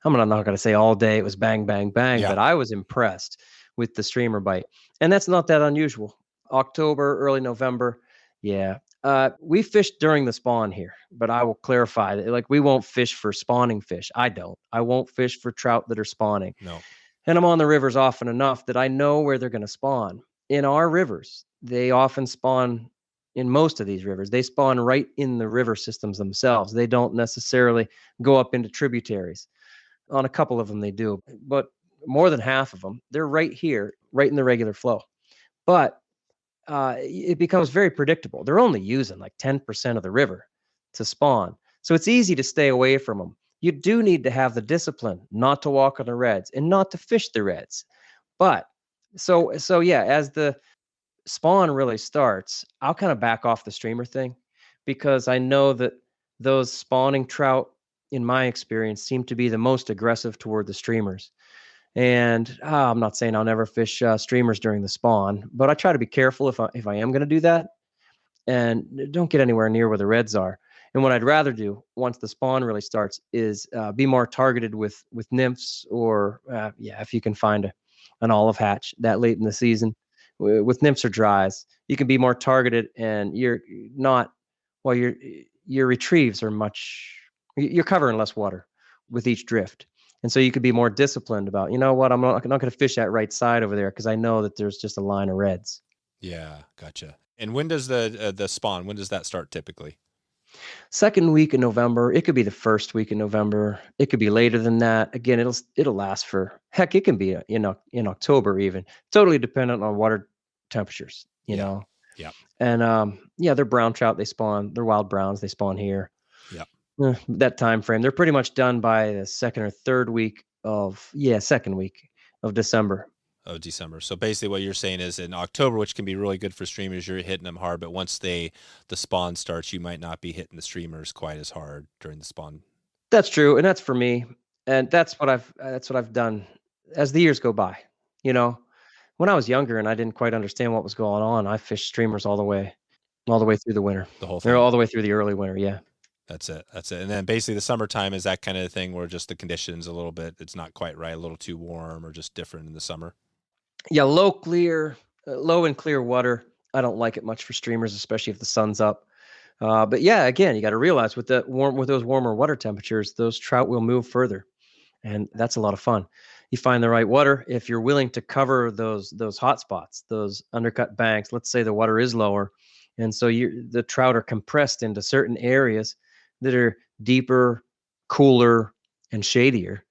I'm not going to say all day it was bang, bang, bang, Yeah. but I was impressed with the streamer bite. And that's not that unusual. October, early November. Yeah. We fish during the spawn here, but I will clarify that like we won't fish for spawning fish. I don't. I won't fish for trout that are spawning. No. And I'm on the rivers often enough that I know where they're going to spawn. In our rivers, they often spawn in most of these rivers. They spawn right in the river systems themselves. They don't necessarily go up into tributaries. On a couple of them, they do, but more than half of them, they're right here, right in the regular flow. But it becomes very predictable. They're only using like 10% of the river to spawn. So it's easy to stay away from them. You do need to have the discipline not to walk on the reds and not to fish the reds. But so yeah, as the spawn really starts, I'll kind of back off the streamer thing because I know that those spawning trout, in my experience, seem to be the most aggressive toward the streamers. And I'm not saying I'll never fish streamers during the spawn, but I try to be careful if I am going to do that, and don't get anywhere near where the reds are. And what I'd rather do once the spawn really starts is be more targeted with nymphs, or if you can find an olive hatch that late in the season. With nymphs or dries, you can be more targeted, and you're not. Well, your retrieves are you're covering less water with each drift. And so you could be more disciplined about, you know what, I'm not going to fish that right side over there because I know that there's just a line of reds. Yeah, gotcha. And when does the spawn, when does that start typically? Second week in November. It could be the first week in November. It could be later than that. Again, it'll last for, heck, it can be in October even. Totally dependent on water temperatures, you know. Yeah. And they're brown trout. They spawn. They're wild browns. They spawn here. Yeah. That time frame. They're pretty much done by the second or third week of December. Oh, December. So basically what you're saying is in October, which can be really good for streamers, you're hitting them hard, but once the spawn starts, you might not be hitting the streamers quite as hard during the spawn. That's true. And that's for me. And that's what I've done as the years go by. You know, when I was younger and I didn't quite understand what was going on, I fished streamers all the way through the winter. The whole thing. They're all the way through the early winter. Yeah. That's it. And then basically the summertime is that kind of thing where just the conditions a little bit, it's not quite right, a little too warm or just different in the summer. Yeah, low and clear water. I don't like it much for streamers, especially if the sun's up. But yeah, again, you got to realize with those warmer water temperatures, those trout will move further, and that's a lot of fun. You find the right water if you're willing to cover those hot spots, those undercut banks. Let's say the water is lower, and so the trout are compressed into certain areas that are deeper, cooler, and shadier.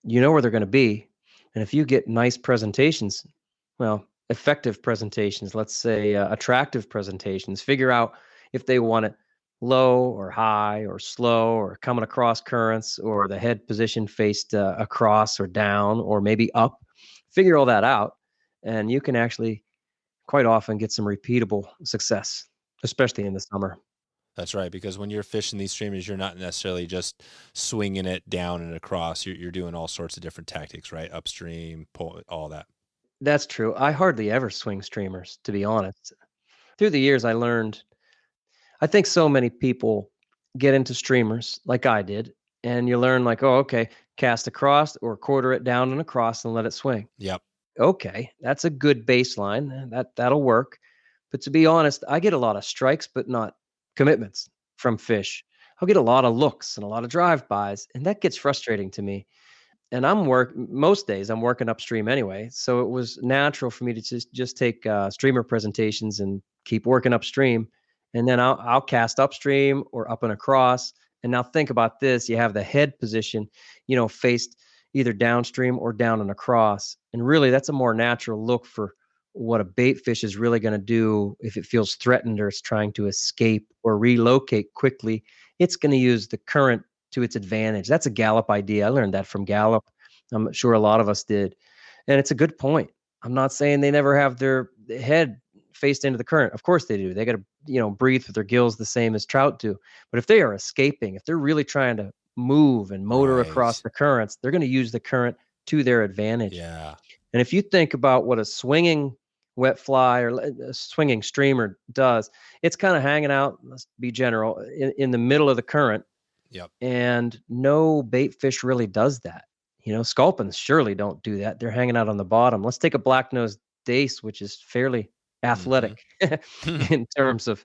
You know where they're going to be. And if you get nice presentations, well, effective presentations, let's say attractive presentations, figure out if they want it low or high or slow or coming across currents or the head position faced across or down or maybe up. Figure all that out, and you can actually quite often get some repeatable success, especially in the summer. That's right, because when you're fishing these streamers, you're not necessarily just swinging it down and across. You're doing all sorts of different tactics, right? Upstream, pull, all that. That's true. I hardly ever swing streamers, to be honest. Through the years, I learned, I think so many people get into streamers like I did, and you learn like, oh, okay, cast across or quarter it down and across and let it swing. Yep. Okay, that's a good baseline. That'll work. But to be honest, I get a lot of strikes, but not commitments from fish. I'll get a lot of looks and a lot of drive-bys, and that gets frustrating to me. And most days I'm working upstream anyway, so it was natural for me to just take streamer presentations and keep working upstream, and then I'll cast upstream or up and across. And now think about this: you have the head position, faced either downstream or down and across, and really that's a more natural look for what a bait fish is really going to do if it feels threatened or it's trying to escape or relocate quickly. It's going to use the current to its advantage. That's a Gallup idea. I learned that from Gallup. I'm sure a lot of us did. And it's a good point. I'm not saying they never have their head faced into the current. Of course they do. They got to, breathe with their gills the same as trout do. But if they are escaping, if they're really trying to move and motor across the currents, they're going to use the current to their advantage. Yeah. And if you think about what a swinging wet fly or a swinging streamer does, it's kind of hanging out, let's be general, in the middle of the current. Yep. And no bait fish really does that. Sculpins surely don't do that. They're hanging out on the bottom. Let's take a black-nosed dace, which is fairly athletic in terms of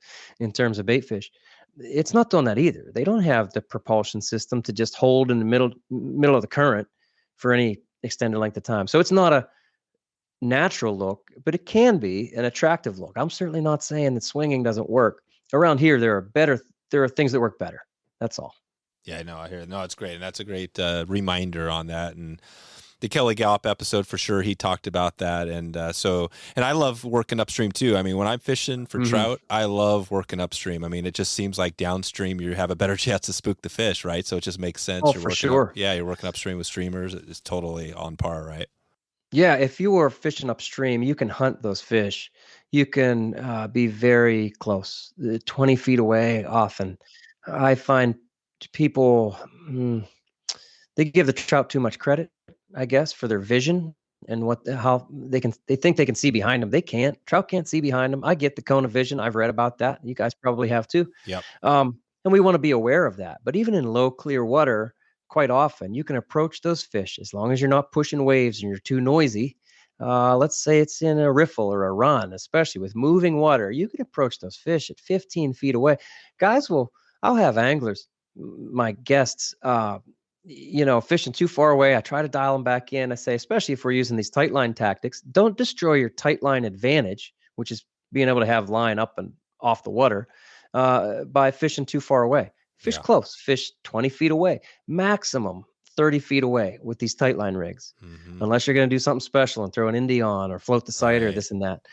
bait fish. It's not doing that either. They don't have the propulsion system to just hold in the middle of the current for any extended length of time. So it's not a natural look, but it can be an attractive look. I'm certainly not saying that swinging doesn't work. Around here, there are things that work better. That's all. Yeah, I know. I hear it. No, it's great. And that's a great reminder on that. And the Kelly Gallup episode, for sure, he talked about that. And and I love working upstream too. I mean, when I'm fishing for trout, I love working upstream. I mean, it just seems like downstream, you have a better chance to spook the fish, right? So it just makes sense. Oh, for sure. You're working upstream with streamers. It's totally on par, right? Yeah, if you are fishing upstream, you can hunt those fish. You can be very close, 20 feet away often. I find people, they give the trout too much credit, I guess, for their vision and how they think they can see behind them. They can't. Trout can't see behind them. I get the cone of vision. I've read about that. You guys probably have too. Yep. And we want to be aware of that. But even in low, clear water, quite often you can approach those fish as long as you're not pushing waves and you're too noisy. Let's say it's in a riffle or a run, especially with moving water. You can approach those fish at 15 feet away. I'll have anglers, my guests, fishing too far away. I try to dial them back in. I say, especially if we're using these tightline tactics, don't destroy your tightline advantage, which is being able to have line up and off the water, by fishing too far away. Fish close, fish 20 feet away, maximum 30 feet away with these tightline rigs, unless you're going to do something special and throw an Indy on or float the sight or this and that.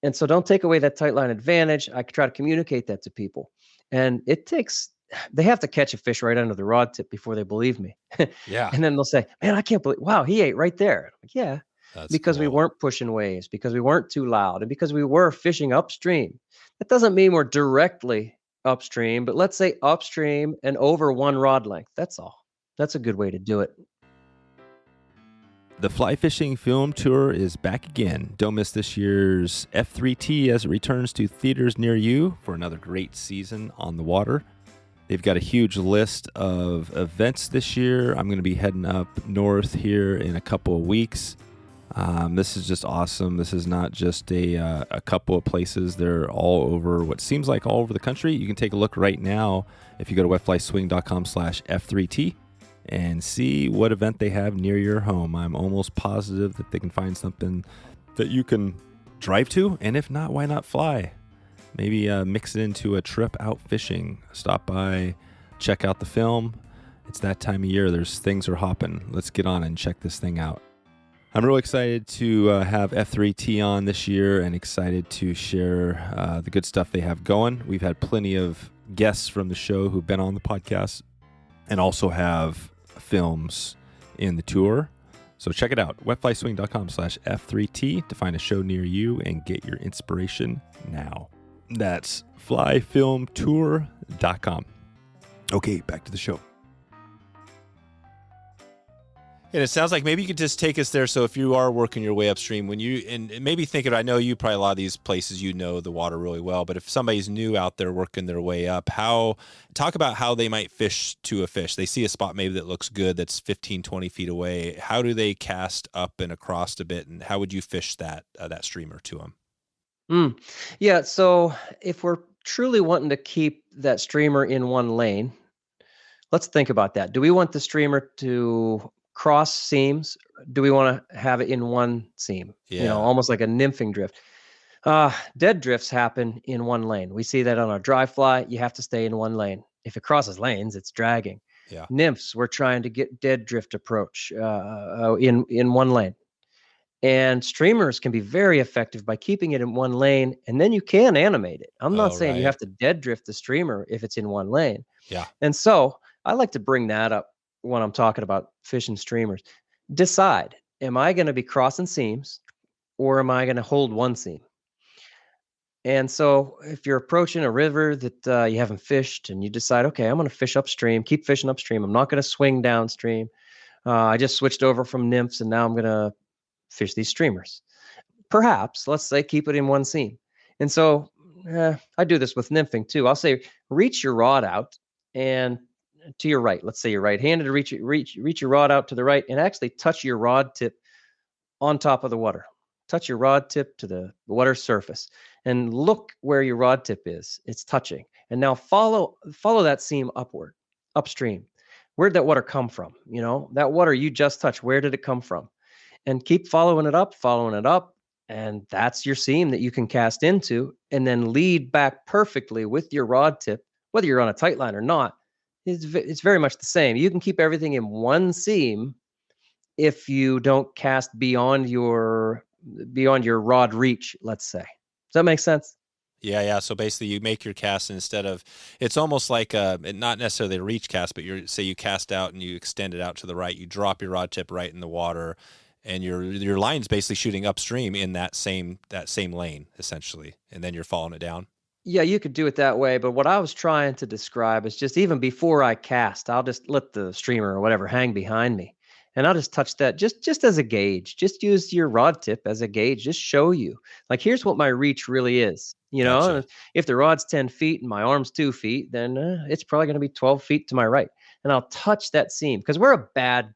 And so don't take away that tightline advantage. I try to communicate that to people. And they have to catch a fish right under the rod tip before they believe me. Yeah. And then they'll say, man, I can't believe, wow, he ate right there. I'm like, yeah, that's because cool. We weren't pushing waves, because we weren't too loud, and because we were fishing upstream. That doesn't mean we're directly upstream, but let's say upstream and over one rod length. That's all. That's a good way to do it. The Fly Fishing Film Tour is back again. Don't miss this year's F3T as it returns to theaters near you for another great season on the water. They've got a huge list of events this year. I'm going to be heading up north here in a couple of weeks. This is just awesome. This is not just a couple of places. They're all over, what seems like all over the country. You can take a look right now if you go to wetflyswing.com/F3T and see what event they have near your home. I'm almost positive that they can find something that you can drive to, and if not, why not fly? Maybe mix it into a trip out fishing. Stop by, check out the film. It's that time of year. Things are hopping. Let's get on and check this thing out. I'm really excited to have F3T on this year and excited to share the good stuff they have going. We've had plenty of guests from the show who've been on the podcast and also have films in the tour. So check it out, wetflyswing.com/F3T to find a show near you and get your inspiration now. That's flyfilmtour.com. Okay, back to the show. And it sounds like maybe you could just take us there. So if you are working your way upstream, and maybe think of, I know you probably a lot of these places, the water really well, but if somebody's new out there working their way up, talk about how they might fish to a fish. They see a spot maybe that looks good, that's 15, 20 feet away. How do they cast up and across a bit? And how would you fish that streamer to them? Yeah. So if we're truly wanting to keep that streamer in one lane, let's think about that. Do we want the streamer to cross seams? Do we want to have it in one seam? Yeah. Almost like a nymphing drift. Dead drifts happen in one lane. We see that on our dry fly. You have to stay in one lane. If it crosses lanes, it's dragging. Yeah. Nymphs, we're trying to get dead drift approach in one lane. And streamers can be very effective by keeping it in one lane, and then you can animate it. I'm not saying you have to dead drift the streamer if it's in one lane. Yeah. And so I like to bring that up when I'm talking about fishing streamers. Decide, am I going to be crossing seams or am I going to hold one seam? And so if you're approaching a river that you haven't fished and you decide, okay, I'm going to fish upstream, keep fishing upstream. I'm not going to swing downstream. I just switched over from nymphs and now I'm going to fish these streamers. Perhaps, let's say, keep it in one seam. And so I do this with nymphing too. I'll say, reach your rod out and to your right. Let's say you're right-handed, reach your rod out to the right and actually touch your rod tip on top of the water. Touch your rod tip to the water surface and look where your rod tip is. It's touching. And now follow that seam upstream. Where'd that water come from? That water you just touched, where did it come from? And keep following it up. And that's your seam that you can cast into and then lead back perfectly with your rod tip, whether you're on a tight line or not. It's very much the same. You can keep everything in one seam if you don't cast beyond your rod reach, let's say. Does that make sense? Yeah. So basically you make your cast instead of, it's almost like not necessarily a reach cast, but you cast out and you extend it out to the right, you drop your rod tip right in the water, and your line's basically shooting upstream in that same lane, essentially, and then you're following it down. Yeah, you could do it that way, but what I was trying to describe is just even before I cast, I'll just let the streamer or whatever hang behind me. And I'll just touch that just as a gauge. Just use your rod tip as a gauge. Just show you. Like, here's what my reach really is. Gotcha. And if the rod's 10 feet and my arm's 2 feet, then it's probably going to be 12 feet to my right. And I'll touch that seam because we're a bad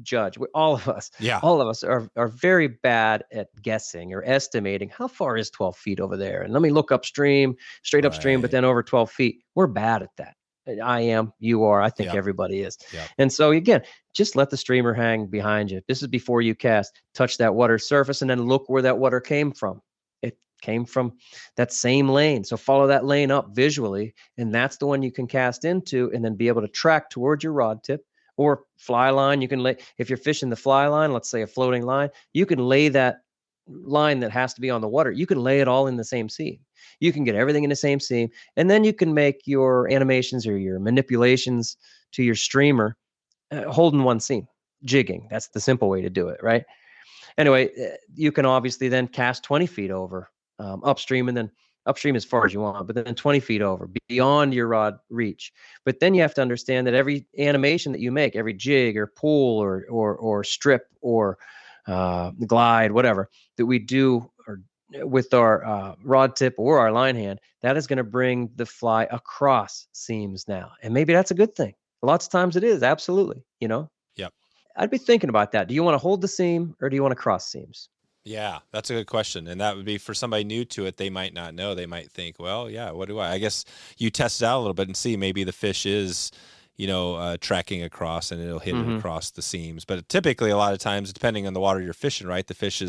judge. All of us are very bad at guessing or estimating how far is 12 feet over there. And let me look straight upstream, but then over 12 feet. We're bad at that. I am, you are, I think everybody is. Yeah. And so again, just let the streamer hang behind you. This is before you cast. Touch that water surface and then look where that water came from. It came from that same lane. So follow that lane up visually, and that's the one you can cast into and then be able to track towards your rod tip or fly line. You can lay, if you're fishing the fly line, let's say a floating line, you can lay that line that has to be on the water. You can lay it all in the same seam. You can get everything in the same seam, and then you can make your animations or your manipulations to your streamer holding one seam, jigging. That's the simple way to do it, right? Anyway, you can obviously then cast 20 feet over upstream, and then upstream as far as you want, but then 20 feet over beyond your rod reach. But then you have to understand that every animation that you make, every jig or pull or strip or glide, whatever that we do or with our rod tip or our line hand, that is going to bring the fly across seams now. And maybe that's a good thing. Lots of times it is. Absolutely. Yep. I'd be thinking about that. Do you want to hold the seam or do you want to cross seams? Yeah, that's a good question. And that would be for somebody new to it. They might not know. They might think, well, yeah, what do I guess you test it out a little bit and see maybe the fish is, tracking across and it'll hit it across the seams. But typically a lot of times, depending on the water you're fishing, right, the fish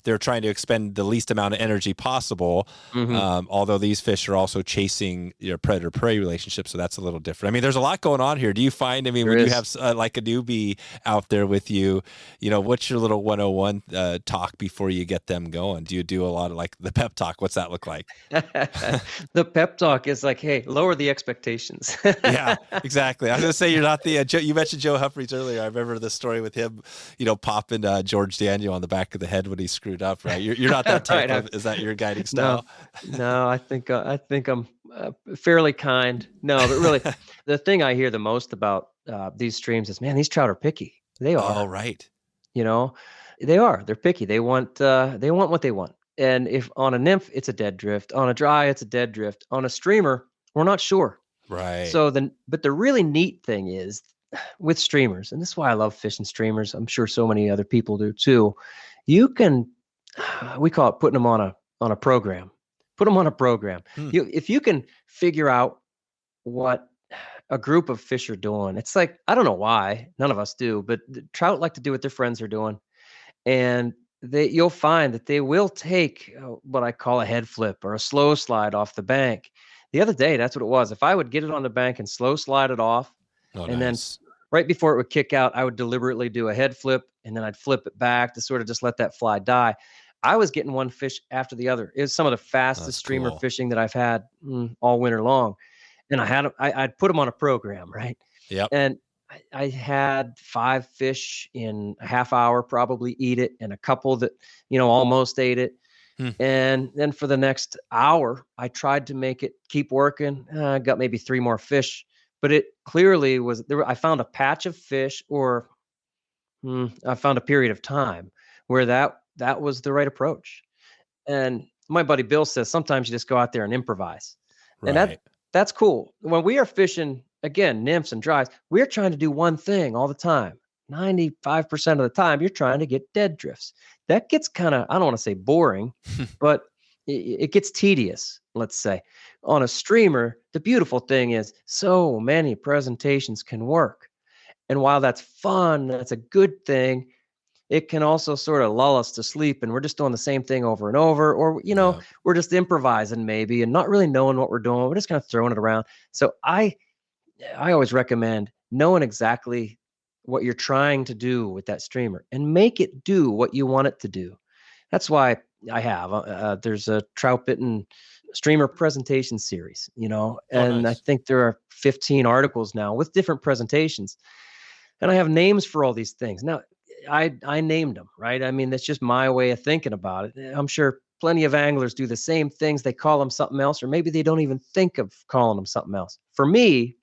they're trying to expend the least amount of energy possible. Although these fish are also chasing your predator-prey relationship. So that's a little different. I mean, there's a lot going on here. Do you find, when you have like a newbie out there with you, what's your little 101 talk before you get them going? Do you do a lot of like the pep talk? What's that look like? The pep talk is like, hey, lower the expectations. Yeah, exactly. I was going to say you're not the you mentioned Joe Humphreys earlier. I remember the story with him, popping George Daniel on the back of the head when he screwed up, right? You're not that type of, is that your guiding style? No, I think I'm fairly kind. No, but really the thing I hear the most about these streams is, man, these trout are picky. They are. Oh, right. They are. They're picky. They want what they want. And if on a nymph, it's a dead drift. On a dry, it's a dead drift. On a streamer, we're not sure. Right. So but the really neat thing is with streamers, and this is why I love fishing streamers. I'm sure so many other people do too. You can, we call it putting them on a program. Put them on a program. If you can figure out what a group of fish are doing, it's like, I don't know why, none of us do, but the trout like to do what their friends are doing. And you'll find that they will take what I call a head flip or a slow slide off the bank. The other day, that's what it was. If I would get it on the bank and slow slide it off, then right before it would kick out, I would deliberately do a head flip, and then I'd flip it back to sort of just let that fly die. I was getting one fish after the other. It was some of the fastest streamer fishing that I've had all winter long. And I'd put them on a program, right? Yep. And I had 5 fish in a half hour probably eat it, and a couple that, almost ate it. And then for the next hour, I tried to make it keep working. I got maybe 3 more fish, but it clearly was there. I found a patch of fish, or I found a period of time where that was the right approach. And my buddy Bill says sometimes you just go out there and improvise, and that's cool. When we are fishing again, nymphs and dries, we're trying to do one thing all the time. 95% of the time, you're trying to get dead drifts. That gets kind of, I don't want to say boring, but it gets tedious, let's say. On a streamer, the beautiful thing is so many presentations can work. And while that's fun, that's a good thing, it can also sort of lull us to sleep, and we're just doing the same thing over and over, or Yeah. we're just improvising maybe and not really knowing what we're doing. We're just kind of throwing it around. So I always recommend knowing exactly what you're trying to do with that streamer and make it do what you want it to do. That's why I have there's a Troutbitten streamer presentation series, Oh, and I nice. think there are 15 articles now with different presentations, and I have names for all these things. Now, I named them, right? I mean, that's just my way of thinking about it. I'm sure plenty of anglers do the same things. They call them something else, or maybe they don't even think of calling them something else. For me,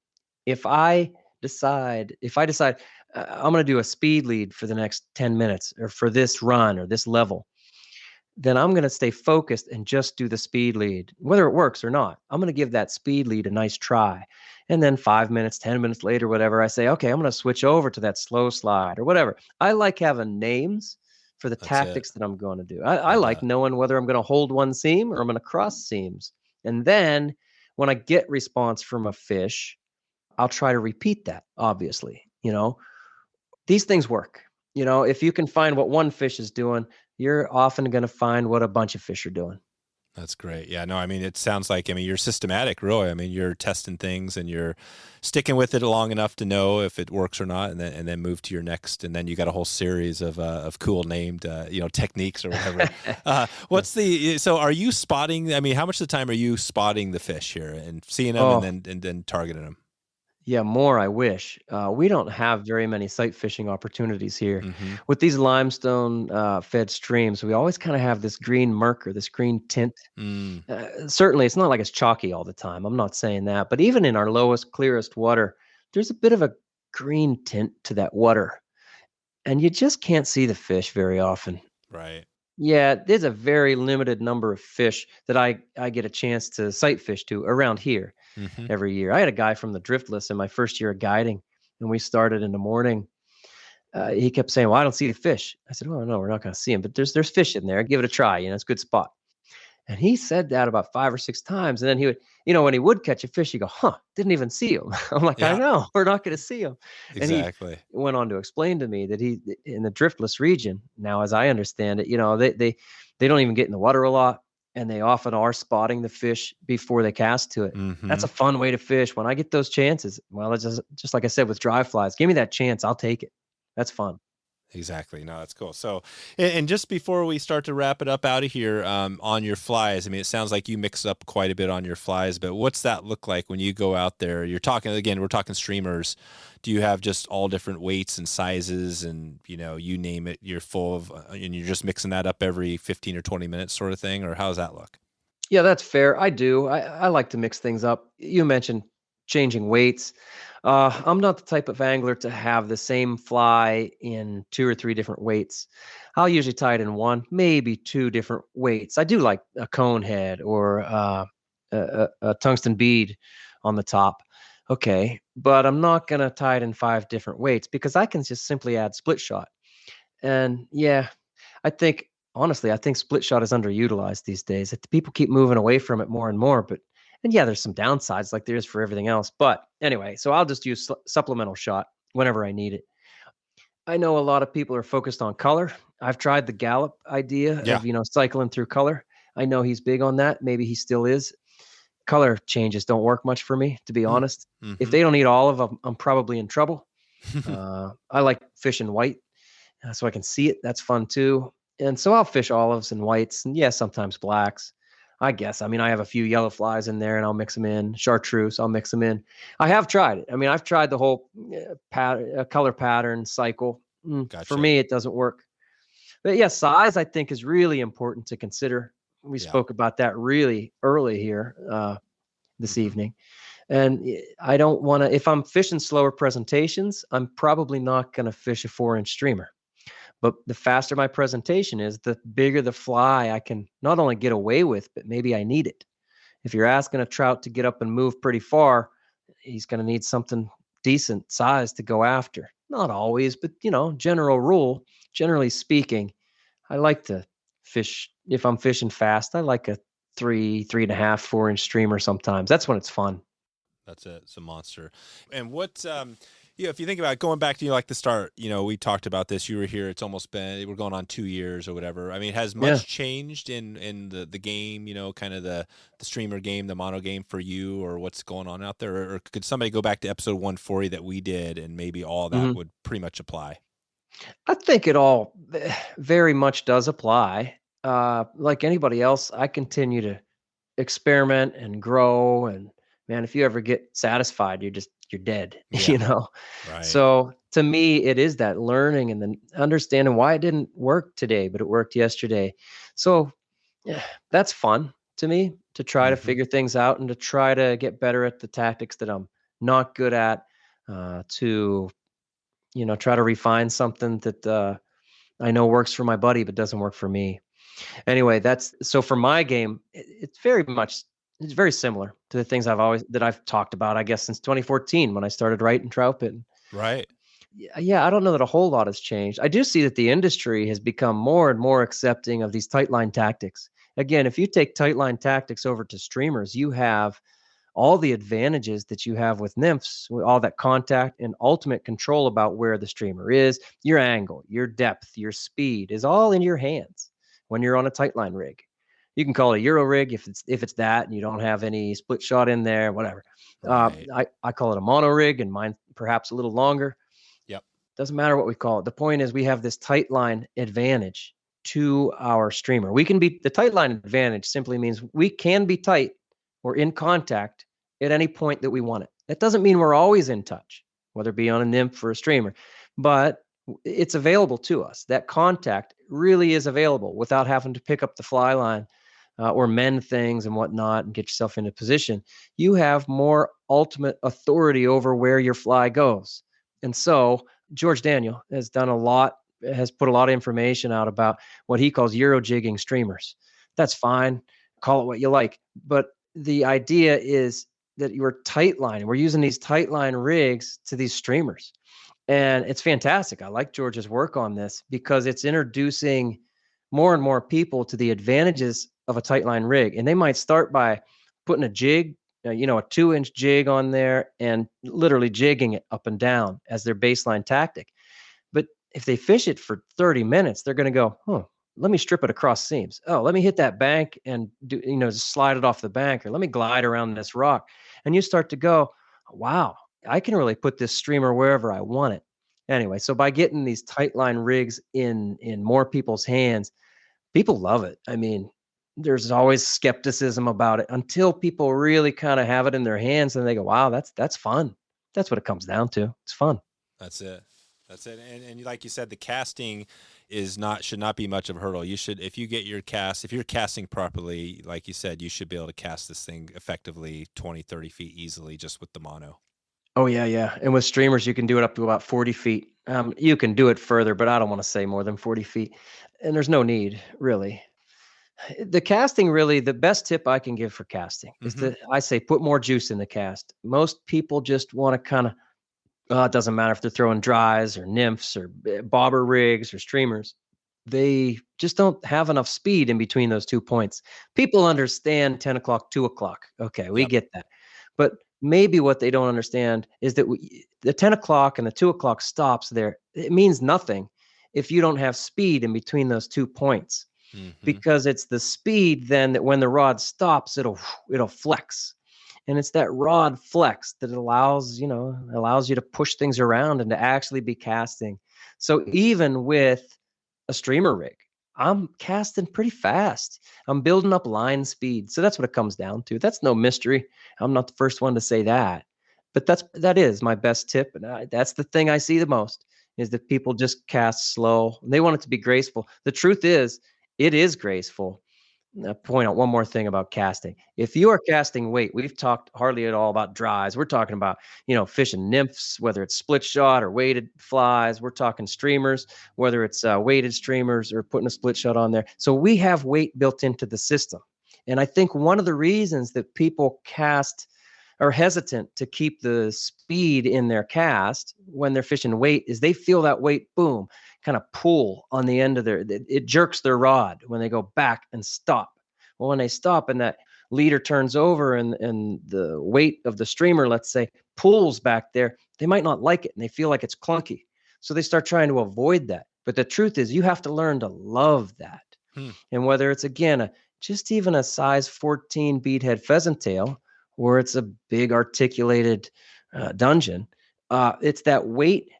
if I decide I'm going to do a speed lead for the next 10 minutes or for this run or this level, then I'm going to stay focused and just do the speed lead, whether it works or not. I'm going to give that speed lead a nice try. And then 5 minutes, 10 minutes later, whatever, I say, okay, I'm going to switch over to that slow slide or whatever. I like having names for the That's it. tactics that I'm going to do. I like Uh, knowing whether I'm going to hold one seam or I'm going to cross seams. And then when I get response from a fish, I'll try to repeat that, obviously. These things work. If you can find what one fish is doing, you're often going to find what a bunch of fish are doing. That's great. Yeah, no, I mean, it sounds like, I mean, you're systematic, really. I mean, you're testing things and you're sticking with it long enough to know if it works or not, and then move to your next, and then you got a whole series of cool named, techniques or whatever. So are you spotting, I mean, how much of the time are you spotting the fish here and seeing them Oh, and then targeting them? yeah, more I wish. We don't have very many sight fishing opportunities here. Mm-hmm. With these limestone fed streams, we always kind of have this green murk or this green tint. Mm, Certainly, it's not like it's chalky all the time. I'm not saying that. But even in our lowest, clearest water, there's a bit of a green tint to that water. And you just can't see the fish very often. right. Yeah, there's a very limited number of fish that I get a chance to sight fish to around here Mm-hmm. every year. I had a guy from the Driftless in my first year of guiding, and we started in the morning. He kept saying, "Well, I don't see the fish." I said, "Oh no, we're not going to see them, but there's fish in there. Give it a try. It's a good spot." And he said that about 5 or 6 times, and then he would, when he would catch a fish, he'd go, "Huh, didn't even see him." I'm like, "I Yeah, know, we're not going to see him." And he exactly. went on to explain to me that he in the driftless region now, as I understand it, they don't even get in the water a lot, and they often are spotting the fish before they cast to it. Mm-hmm. That's a fun way to fish. When I get those chances, well, it's just like I said with dry flies, give me that chance, I'll take it. That's fun. Exactly. No, that's cool. So, and just before we start to wrap it up out of here, on your flies, I mean, it sounds like you mix up quite a bit on your flies, but what's that look like when you go out there? You're talking, again, we're talking streamers. Do you have just all different weights and sizes and, you name it, you're full of, and you're just mixing that up every 15 or 20 minutes sort of thing, or how does that look? Yeah, that's fair. I do. I like to mix things up. You mentioned changing weights. I'm not the type of angler to have the same fly in 2 or 3 different weights. I'll usually tie it in one, maybe 2 different weights. I do like a cone head or a tungsten bead on the top. Okay, but I'm not going to tie it in 5 different weights because I can just simply add split shot. And yeah, I think honestly, I think split shot is underutilized these days. People keep moving away from it more and more, and yeah, there's some downsides like there is for everything else. But anyway, so I'll just use supplemental shot whenever I need it. I know a lot of people are focused on color. I've tried the Gallup idea Yeah. of, cycling through color. I know he's big on that. Maybe he still is. Color changes don't work much for me, to be honest. If Mm-hmm. they don't eat all of them, I'm probably in trouble. I like fishing white so I can see it. That's fun too. And so I'll fish olives and whites and yeah, sometimes blacks. I guess. I mean, I have a few yellow flies in there and I'll mix them in. Chartreuse, I'll mix them in. I have tried it. I mean, I've tried the whole color pattern cycle. For Gotcha. me, it doesn't work. But yeah, size I think is really important to consider. We Yeah. spoke about that really early here this Mm-hmm. evening. And I don't want to, if I'm fishing slower presentations, I'm probably not going to fish a 4-inch streamer. But the faster my presentation is, the bigger the fly I can not only get away with, but maybe I need it. If you're asking a trout to get up and move pretty far, he's going to need something decent size to go after. Not always, but general rule, generally speaking, I like to fish. If I'm fishing fast, I like a 3.5, 4 inch streamer sometimes. That's when it's fun. That's it. It's a monster. And what, if you think about it, going back to like the start, we talked about this. You were here. It's almost been, we're going on 2 years or whatever. I mean, has much changed in the game? Kind of the streamer game, the mono game for you, or what's going on out there? Or could somebody go back to episode 140 that we did, and maybe all that would pretty much apply? I think it all very much does apply. Like anybody else, I continue to experiment and grow. And man, if you ever get satisfied, you're dead, Right. So to me, it is that learning and then understanding why it didn't work today, but it worked yesterday. So that's fun to me, to try to figure things out and to try to get better at the tactics that I'm not good at, to try to refine something that I know works for my buddy but doesn't work for me. Anyway, that's so for my game, it's very similar to the things I've talked about, I guess, since 2014 when I started writing Troutbitten. Right. Yeah, I don't know that a whole lot has changed. I do see that the industry has become more and more accepting of these tightline tactics. Again, if you take tightline tactics over to streamers, you have all the advantages that you have with nymphs, with all that contact and ultimate control about where the streamer is, your angle, your depth, your speed is all in your hands when you're on a tightline rig. You can call it a Euro rig if it's that and you don't have any split shot in there, whatever. Right. I call it a mono rig, and mine perhaps a little longer. Yep. Doesn't matter what we call it. The point is we have this tightline advantage to our streamer. The tightline advantage simply means we can be tight or in contact at any point that we want it. That doesn't mean we're always in touch, whether it be on a nymph or a streamer, but it's available to us. That contact really is available without having to pick up the fly line or mend things and whatnot and get yourself into position. You have more ultimate authority over where your fly goes. And so George Daniel has put a lot of information out about what he calls Euro jigging streamers. That's fine. Call it what you like. But the idea is that you're tightline. We're using these tightline rigs to these streamers. And it's fantastic. I like George's work on this because it's introducing more and more people to the advantages of a tightline rig. And they might start by putting a jig, a 2-inch jig on there and literally jigging it up and down as their baseline tactic. But if they fish it for 30 minutes, they're going to go, let me strip it across seams. Oh, let me hit that bank and just slide it off the bank, or let me glide around this rock. And you start to go, wow, I can really put this streamer wherever I want it. Anyway, so by getting these tightline rigs in more people's hands, people love it. I mean, there's always skepticism about it until people really kind of have it in their hands and they go, wow, that's fun. That's what it comes down to. It's fun. That's it. And like you said, the casting should not be much of a hurdle. If you're casting properly, like you said, you should be able to cast this thing effectively 20, 30 feet easily just with the mono. Oh, yeah. And with streamers, you can do it up to about 40 feet. You can do it further, but I don't want to say more than 40 feet. And there's no need, really. The casting, really, the best tip I can give for casting is I say put more juice in the cast. Most people just want to kind of, it doesn't matter if they're throwing dries or nymphs or bobber rigs or streamers. They just don't have enough speed in between those 2 points. People understand 10 o'clock, 2 o'clock. Okay, we get that. But maybe what they don't understand is that the 10 o'clock and the 2 o'clock stops there. It means nothing if you don't have speed in between those 2 points, because it's the speed then that when the rod stops, it'll flex. And it's that rod flex that allows you to push things around and to actually be casting. So even with a streamer rig, I'm casting pretty fast. I'm building up line speed. So that's what it comes down to. That's no mystery. I'm not the first one to say that. But that is my best tip. And that's the thing I see the most, is that people just cast slow. They want it to be graceful. The truth is, it is graceful. I'll point out one more thing about casting. If you are casting weight, we've talked hardly at all about dries. We're talking about, fishing nymphs, whether it's split shot or weighted flies. We're talking streamers, whether it's weighted streamers or putting a split shot on there. So we have weight built into the system. And I think one of the reasons that people cast are hesitant to keep the speed in their cast when they're fishing weight is they feel that weight, boom, kind of pull on the end of it jerks their rod when they go back and stop. Well, when they stop and that leader turns over and the weight of the streamer, let's say, pulls back there, they might not like it and they feel like it's clunky. So they start trying to avoid that. But the truth is you have to learn to love that. And whether it's, again, just even a size 14 beadhead pheasant tail, or it's a big articulated dungeon, it's that weight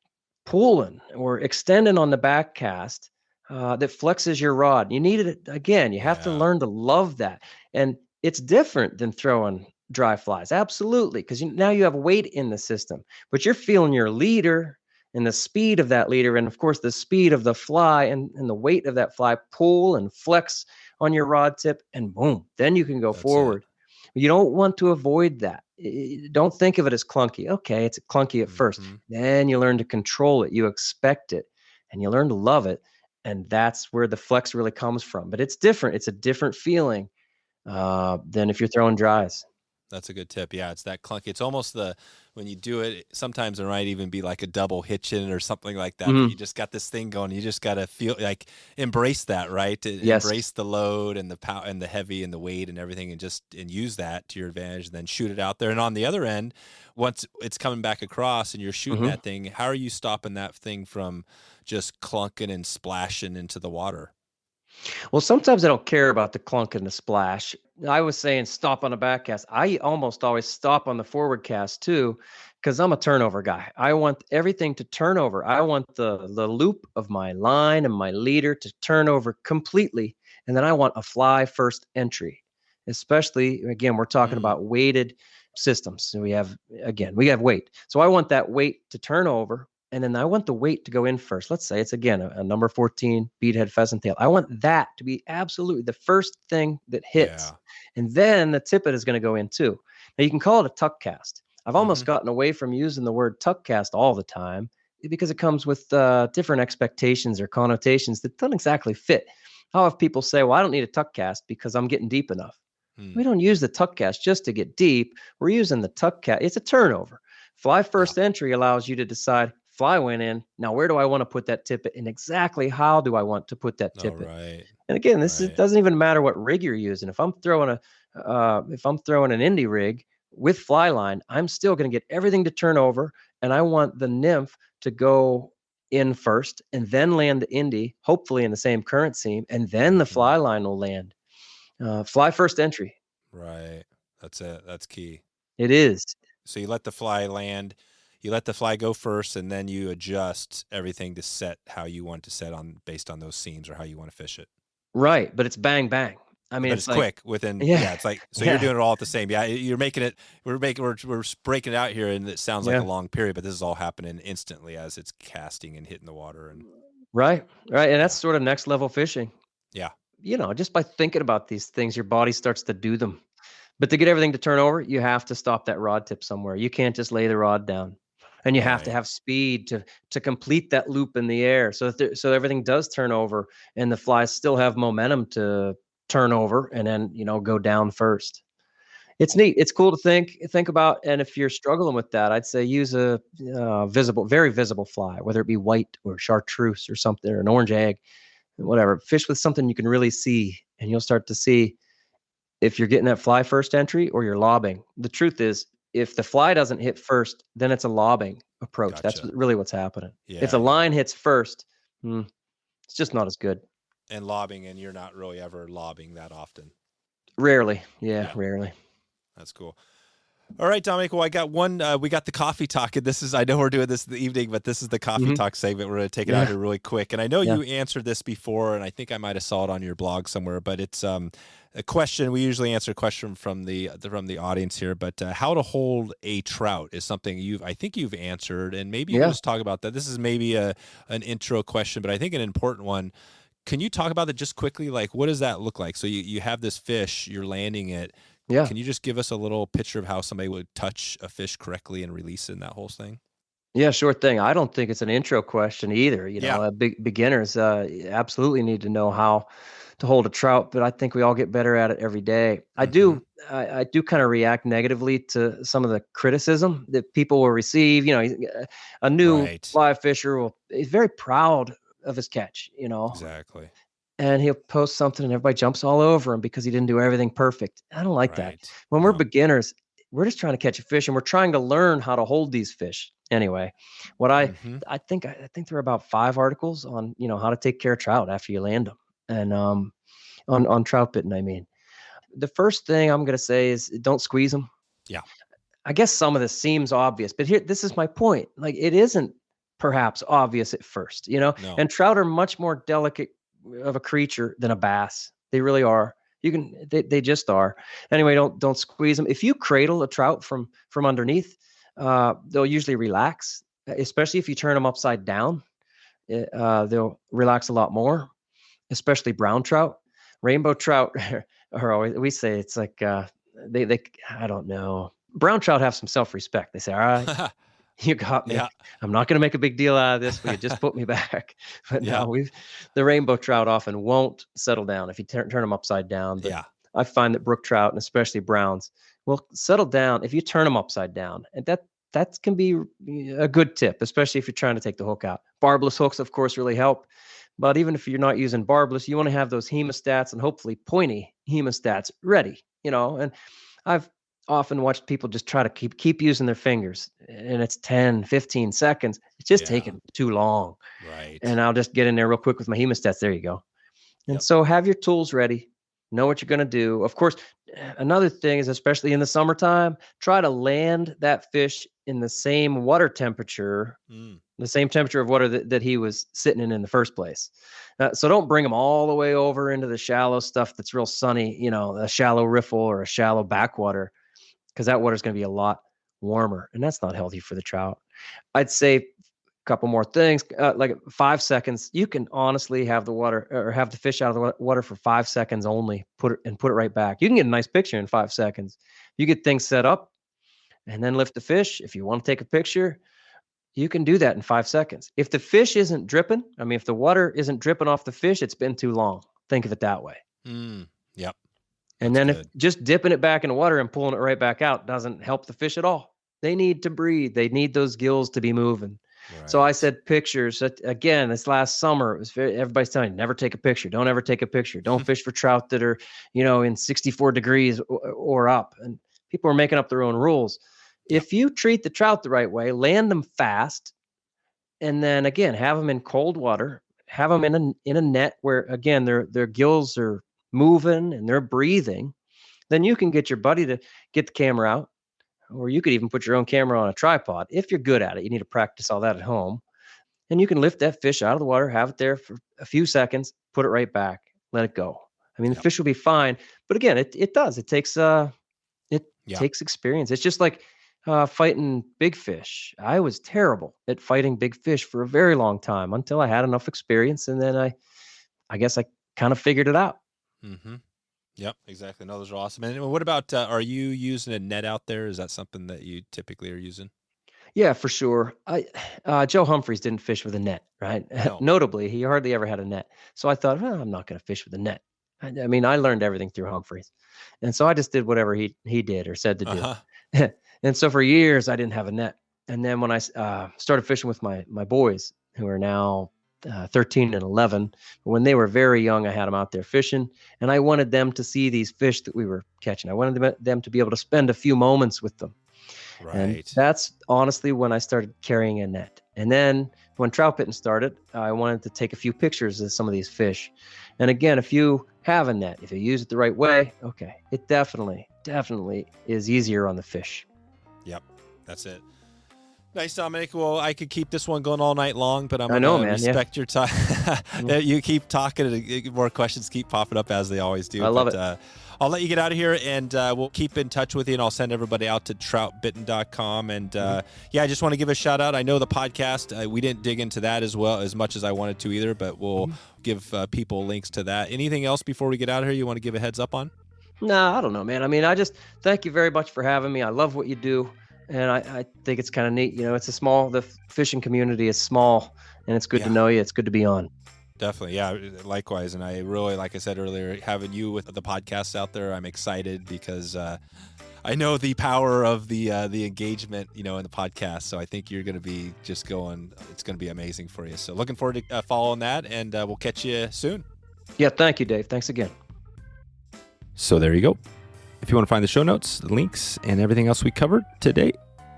pulling or extending on the back cast that flexes your rod. You need it again. You have to learn to love that. And it's different than throwing dry flies. Absolutely. Because now you have weight in the system, but you're feeling your leader and the speed of that leader. And of course, the speed of the fly and the weight of that fly pull and flex on your rod tip, and boom, then you can go forward. You don't want to avoid that. Don't think of it as clunky. Okay, it's clunky at first. Then you learn to control it. You expect it, and you learn to love it. And that's where the flex really comes from. But it's different. It's a different feeling than if you're throwing dries. That's a good tip. Yeah, it's that clunky. It's almost when you do it, sometimes it might even be like a double hitchin or something like that. You just got this thing going. You just got to feel like embrace that, right? Embrace the load and the power and the heavy and the weight and everything, and use that to your advantage, and then shoot it out there. And on the other end, once it's coming back across and you're shooting that thing, how are you stopping that thing from just clunking and splashing into the water? Well, sometimes I don't care about the clunk and the splash. I was saying stop on the back cast. I almost always stop on the forward cast too, because I'm a turnover guy. I want everything to turn over. I want the loop of my line and my leader to turn over completely. And then I want a fly first entry, especially, again, we're talking about weighted systems. So we have weight. So I want that weight to turn over. And then I want the weight to go in first. Let's say it's, again, a number 14 beadhead pheasant tail. I want that to be absolutely the first thing that hits. Yeah. And then the tippet is going to go in too. Now, you can call it a tuck cast. I've almost gotten away from using the word tuck cast all the time because it comes with different expectations or connotations that don't exactly fit. How have people say, well, I don't need a tuck cast because I'm getting deep enough. We don't use the tuck cast just to get deep. We're using the tuck cast. It's a turnover. Fly first entry allows you to decide, fly went in. Now, where do I want to put that tippet, and exactly how do I want to put that tippet? Right. And again, it doesn't even matter what rig you're using. If I'm throwing an indie rig with fly line, I'm still going to get everything to turn over, and I want the nymph to go in first and then land the indie, hopefully in the same current seam, and then the fly line will land. Fly first entry. Right. That's it. That's key. It is. So you let the fly land. You let the fly go first, and then you adjust everything to set how you want to set on based on those seams or how you want to fish it. Right, but it's bang bang. I mean, it's like, quick within. Yeah, it's like so you're doing it all at the same. Yeah, you're making it. We're breaking it out here, and it sounds like a long period, but this is all happening instantly as it's casting and hitting the water. And right, and that's sort of next level fishing. Yeah, just by thinking about these things, your body starts to do them. But to get everything to turn over, you have to stop that rod tip somewhere. You can't just lay the rod down. And you have to have speed to complete that loop in the air. So everything does turn over and the flies still have momentum to turn over and then, go down first. It's neat. It's cool to think about. And if you're struggling with that, I'd say use a very visible fly, whether it be white or chartreuse or something, or an orange egg, whatever. Fish with something you can really see, and you'll start to see if you're getting that fly first entry or you're lobbing. The truth is, if the fly doesn't hit first, then it's a lobbing approach. Gotcha. That's really what's happening. Yeah, if the line hits first, it's just not as good. And lobbing, and you're not really ever lobbing that often. Rarely. Yeah. Rarely. That's cool. All right, Domenick. Well, I got one. We got the coffee talk, and I know we're doing this in the evening, but this is the coffee talk segment. We're going to take it out here really quick. And I know you answered this before, and I think I might have saw it on your blog somewhere, but it's a question. We usually answer a question from the audience here, but how to hold a trout is something I think you've answered, and maybe you can just talk about that. This is maybe an intro question, but I think an important one. Can you talk about it just quickly? Like, what does that look like? So you have this fish, you're landing it. Yeah. Can you just give us a little picture of how somebody would touch a fish correctly and release it in that whole thing? Yeah, sure thing. I don't think it's an intro question either. Beginners absolutely need to know how to hold a trout, but I think we all get better at it every day. I do kind of react negatively to some of the criticism that people will receive. A new fly fisher he's very proud of his catch, Exactly. and he'll post something and everybody jumps all over him because he didn't do everything perfect. I don't like that. When we're beginners, we're just trying to catch a fish and we're trying to learn how to hold these fish. Anyway, what I think there are about 5 articles on, how to take care of trout after you land them. And on Troutbitten, I mean. The first thing I'm going to say is don't squeeze them. Yeah. I guess some of this seems obvious, but this is my point. Like, it isn't perhaps obvious at first, No. and trout are much more delicate of a creature than a bass. They really are. They just are. Anyway, don't squeeze them. If you cradle a trout from underneath, they'll usually relax, especially if you turn them upside down. They'll relax a lot more, especially brown trout. Rainbow trout are always, we say it's like they I don't know. Brown trout have some self-respect. They say, all right, you got me. Yeah. I'm not going to make a big deal out of this, but you just put me back. But no, the rainbow trout often won't settle down if you turn them upside down. But I find that brook trout, and especially browns, will settle down if you turn them upside down. And that can be a good tip, especially if you're trying to take the hook out. Barbless hooks, of course, really help. But even if you're not using barbless, you want to have those hemostats and hopefully pointy hemostats ready, and I've often watched people just try to keep using their fingers, and it's 10, 15 seconds. It's just taking too long. Right. And I'll just get in there real quick with my hemostats. There you go. And so have your tools ready. Know what you're going to do. Of course, another thing is, especially in the summertime, try to land that fish in the same water temperature, the same temperature of water that he was sitting in the first place. So don't bring him all the way over into the shallow stuff that's real sunny, a shallow riffle or a shallow backwater, because that water is going to be a lot warmer, and that's not healthy for the trout. I'd say couple more things, like 5 seconds. You can honestly have the water or have the fish out of the water for 5 seconds only. Put it right back. You can get a nice picture in 5 seconds. You get things set up and then lift the fish. If you want to take a picture, you can do that in 5 seconds. If the fish isn't dripping, if the water isn't dripping off the fish, it's been too long. Think of it that way. Yep. And then if just dipping it back in the water and pulling it right back out doesn't help the fish at all. They need to breathe. They need those gills to be moving. Right. So I said pictures. Again, this last summer, it was everybody's telling you, never take a picture. Don't ever take a picture. Don't fish for trout that are, in 64 degrees or up. And people are making up their own rules. If you treat the trout the right way, land them fast, and then again, have them in cold water, have them in a net where, again, their gills are moving and they're breathing, then you can get your buddy to get the camera out. Or you could even put your own camera on a tripod. If you're good at it, you need to practice all that at home. And you can lift that fish out of the water, have it there for a few seconds, put it right back, let it go. The fish will be fine. But again, it does. It takes takes experience. It's just like fighting big fish. I was terrible at fighting big fish for a very long time until I had enough experience. And then I guess I kind of figured it out. Mm-hmm. Yep, exactly. No, those are awesome. And what about, are you using a net out there? Is that something that you typically are using? Yeah, for sure. Joe Humphreys didn't fish with a net, right? No. Notably, he hardly ever had a net. So I thought, I'm not going to fish with a net. I learned everything through Humphreys. And so I just did whatever he did or said to do. And so for years, I didn't have a net. And then when I started fishing with my boys, who are now 13 and 11. When they were very young, I had them out there fishing, and I wanted them to see these fish that we were catching. I wanted them to be able to spend a few moments with them. Right. And that's honestly when I started carrying a net. And then when Troutbitten started, I wanted to take a few pictures of some of these fish. And again, if you have a net, if you use it the right way, okay, it definitely is easier on the fish. Yep, that's it. Nice, Domenick. Well, I could keep this one going all night long, but I'm going to respect your time. You keep talking, more questions keep popping up as they always do. I love it. I'll let you get out of here, and we'll keep in touch with you, and I'll send everybody out to troutbitten.com. And I just want to give a shout out. I know the podcast, we didn't dig into that as much as I wanted to either, but we'll give people links to that. Anything else before we get out of here you want to give a heads up on? No, I don't know, man. I just thank you very much for having me. I love what you do. And I think it's kind of neat. The fishing community is small, and it's good to know you. It's good to be on. Definitely. Yeah, likewise. And I really, like I said earlier, having you with the podcasts out there, I'm excited because I know the power of the engagement, in the podcast. So I think you're going to be it's going to be amazing for you. So looking forward to following that, and we'll catch you soon. Yeah, thank you, Dave. Thanks again. So there you go. If you want to find the show notes, the links, and everything else we covered today,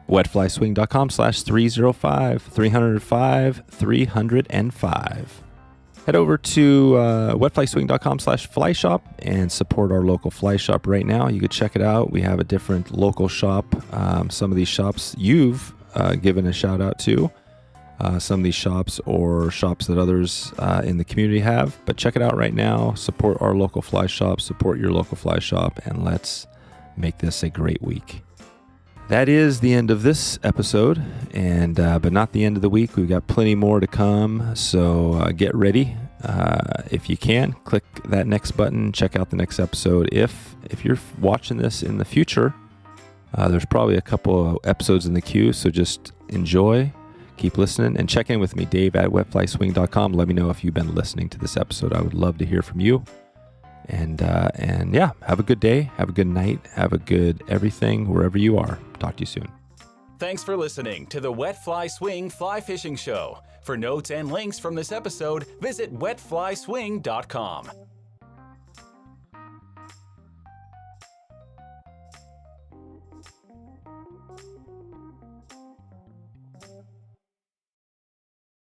wetflyswing.com/305, 305. Head over to wetflyswing.com/fly-shop and support our local fly shop right now. You could check it out. We have a different local shop. Some of these shops you've given a shout out to. Some of these shops or shops that others in the community have. But check it out right now. Support our local fly shop. Support your local fly shop. And let's make this a great week. That is the end of this episode, and but not the end of the week. We've got plenty more to come, so get ready. If you can, click that next button. Check out the next episode. If you're watching this in the future, there's probably a couple of episodes in the queue, so just enjoy, keep listening, and check in with me, Dave at wetflyswing.com. Let me know if you've been listening to this episode. I would love to hear from you. And yeah, have a good day, have a good night, have a good everything wherever you are. Talk to you soon. Thanks for listening to the Wet Fly Swing Fly Fishing Show. For notes and links from this episode, visit wetflyswing.com.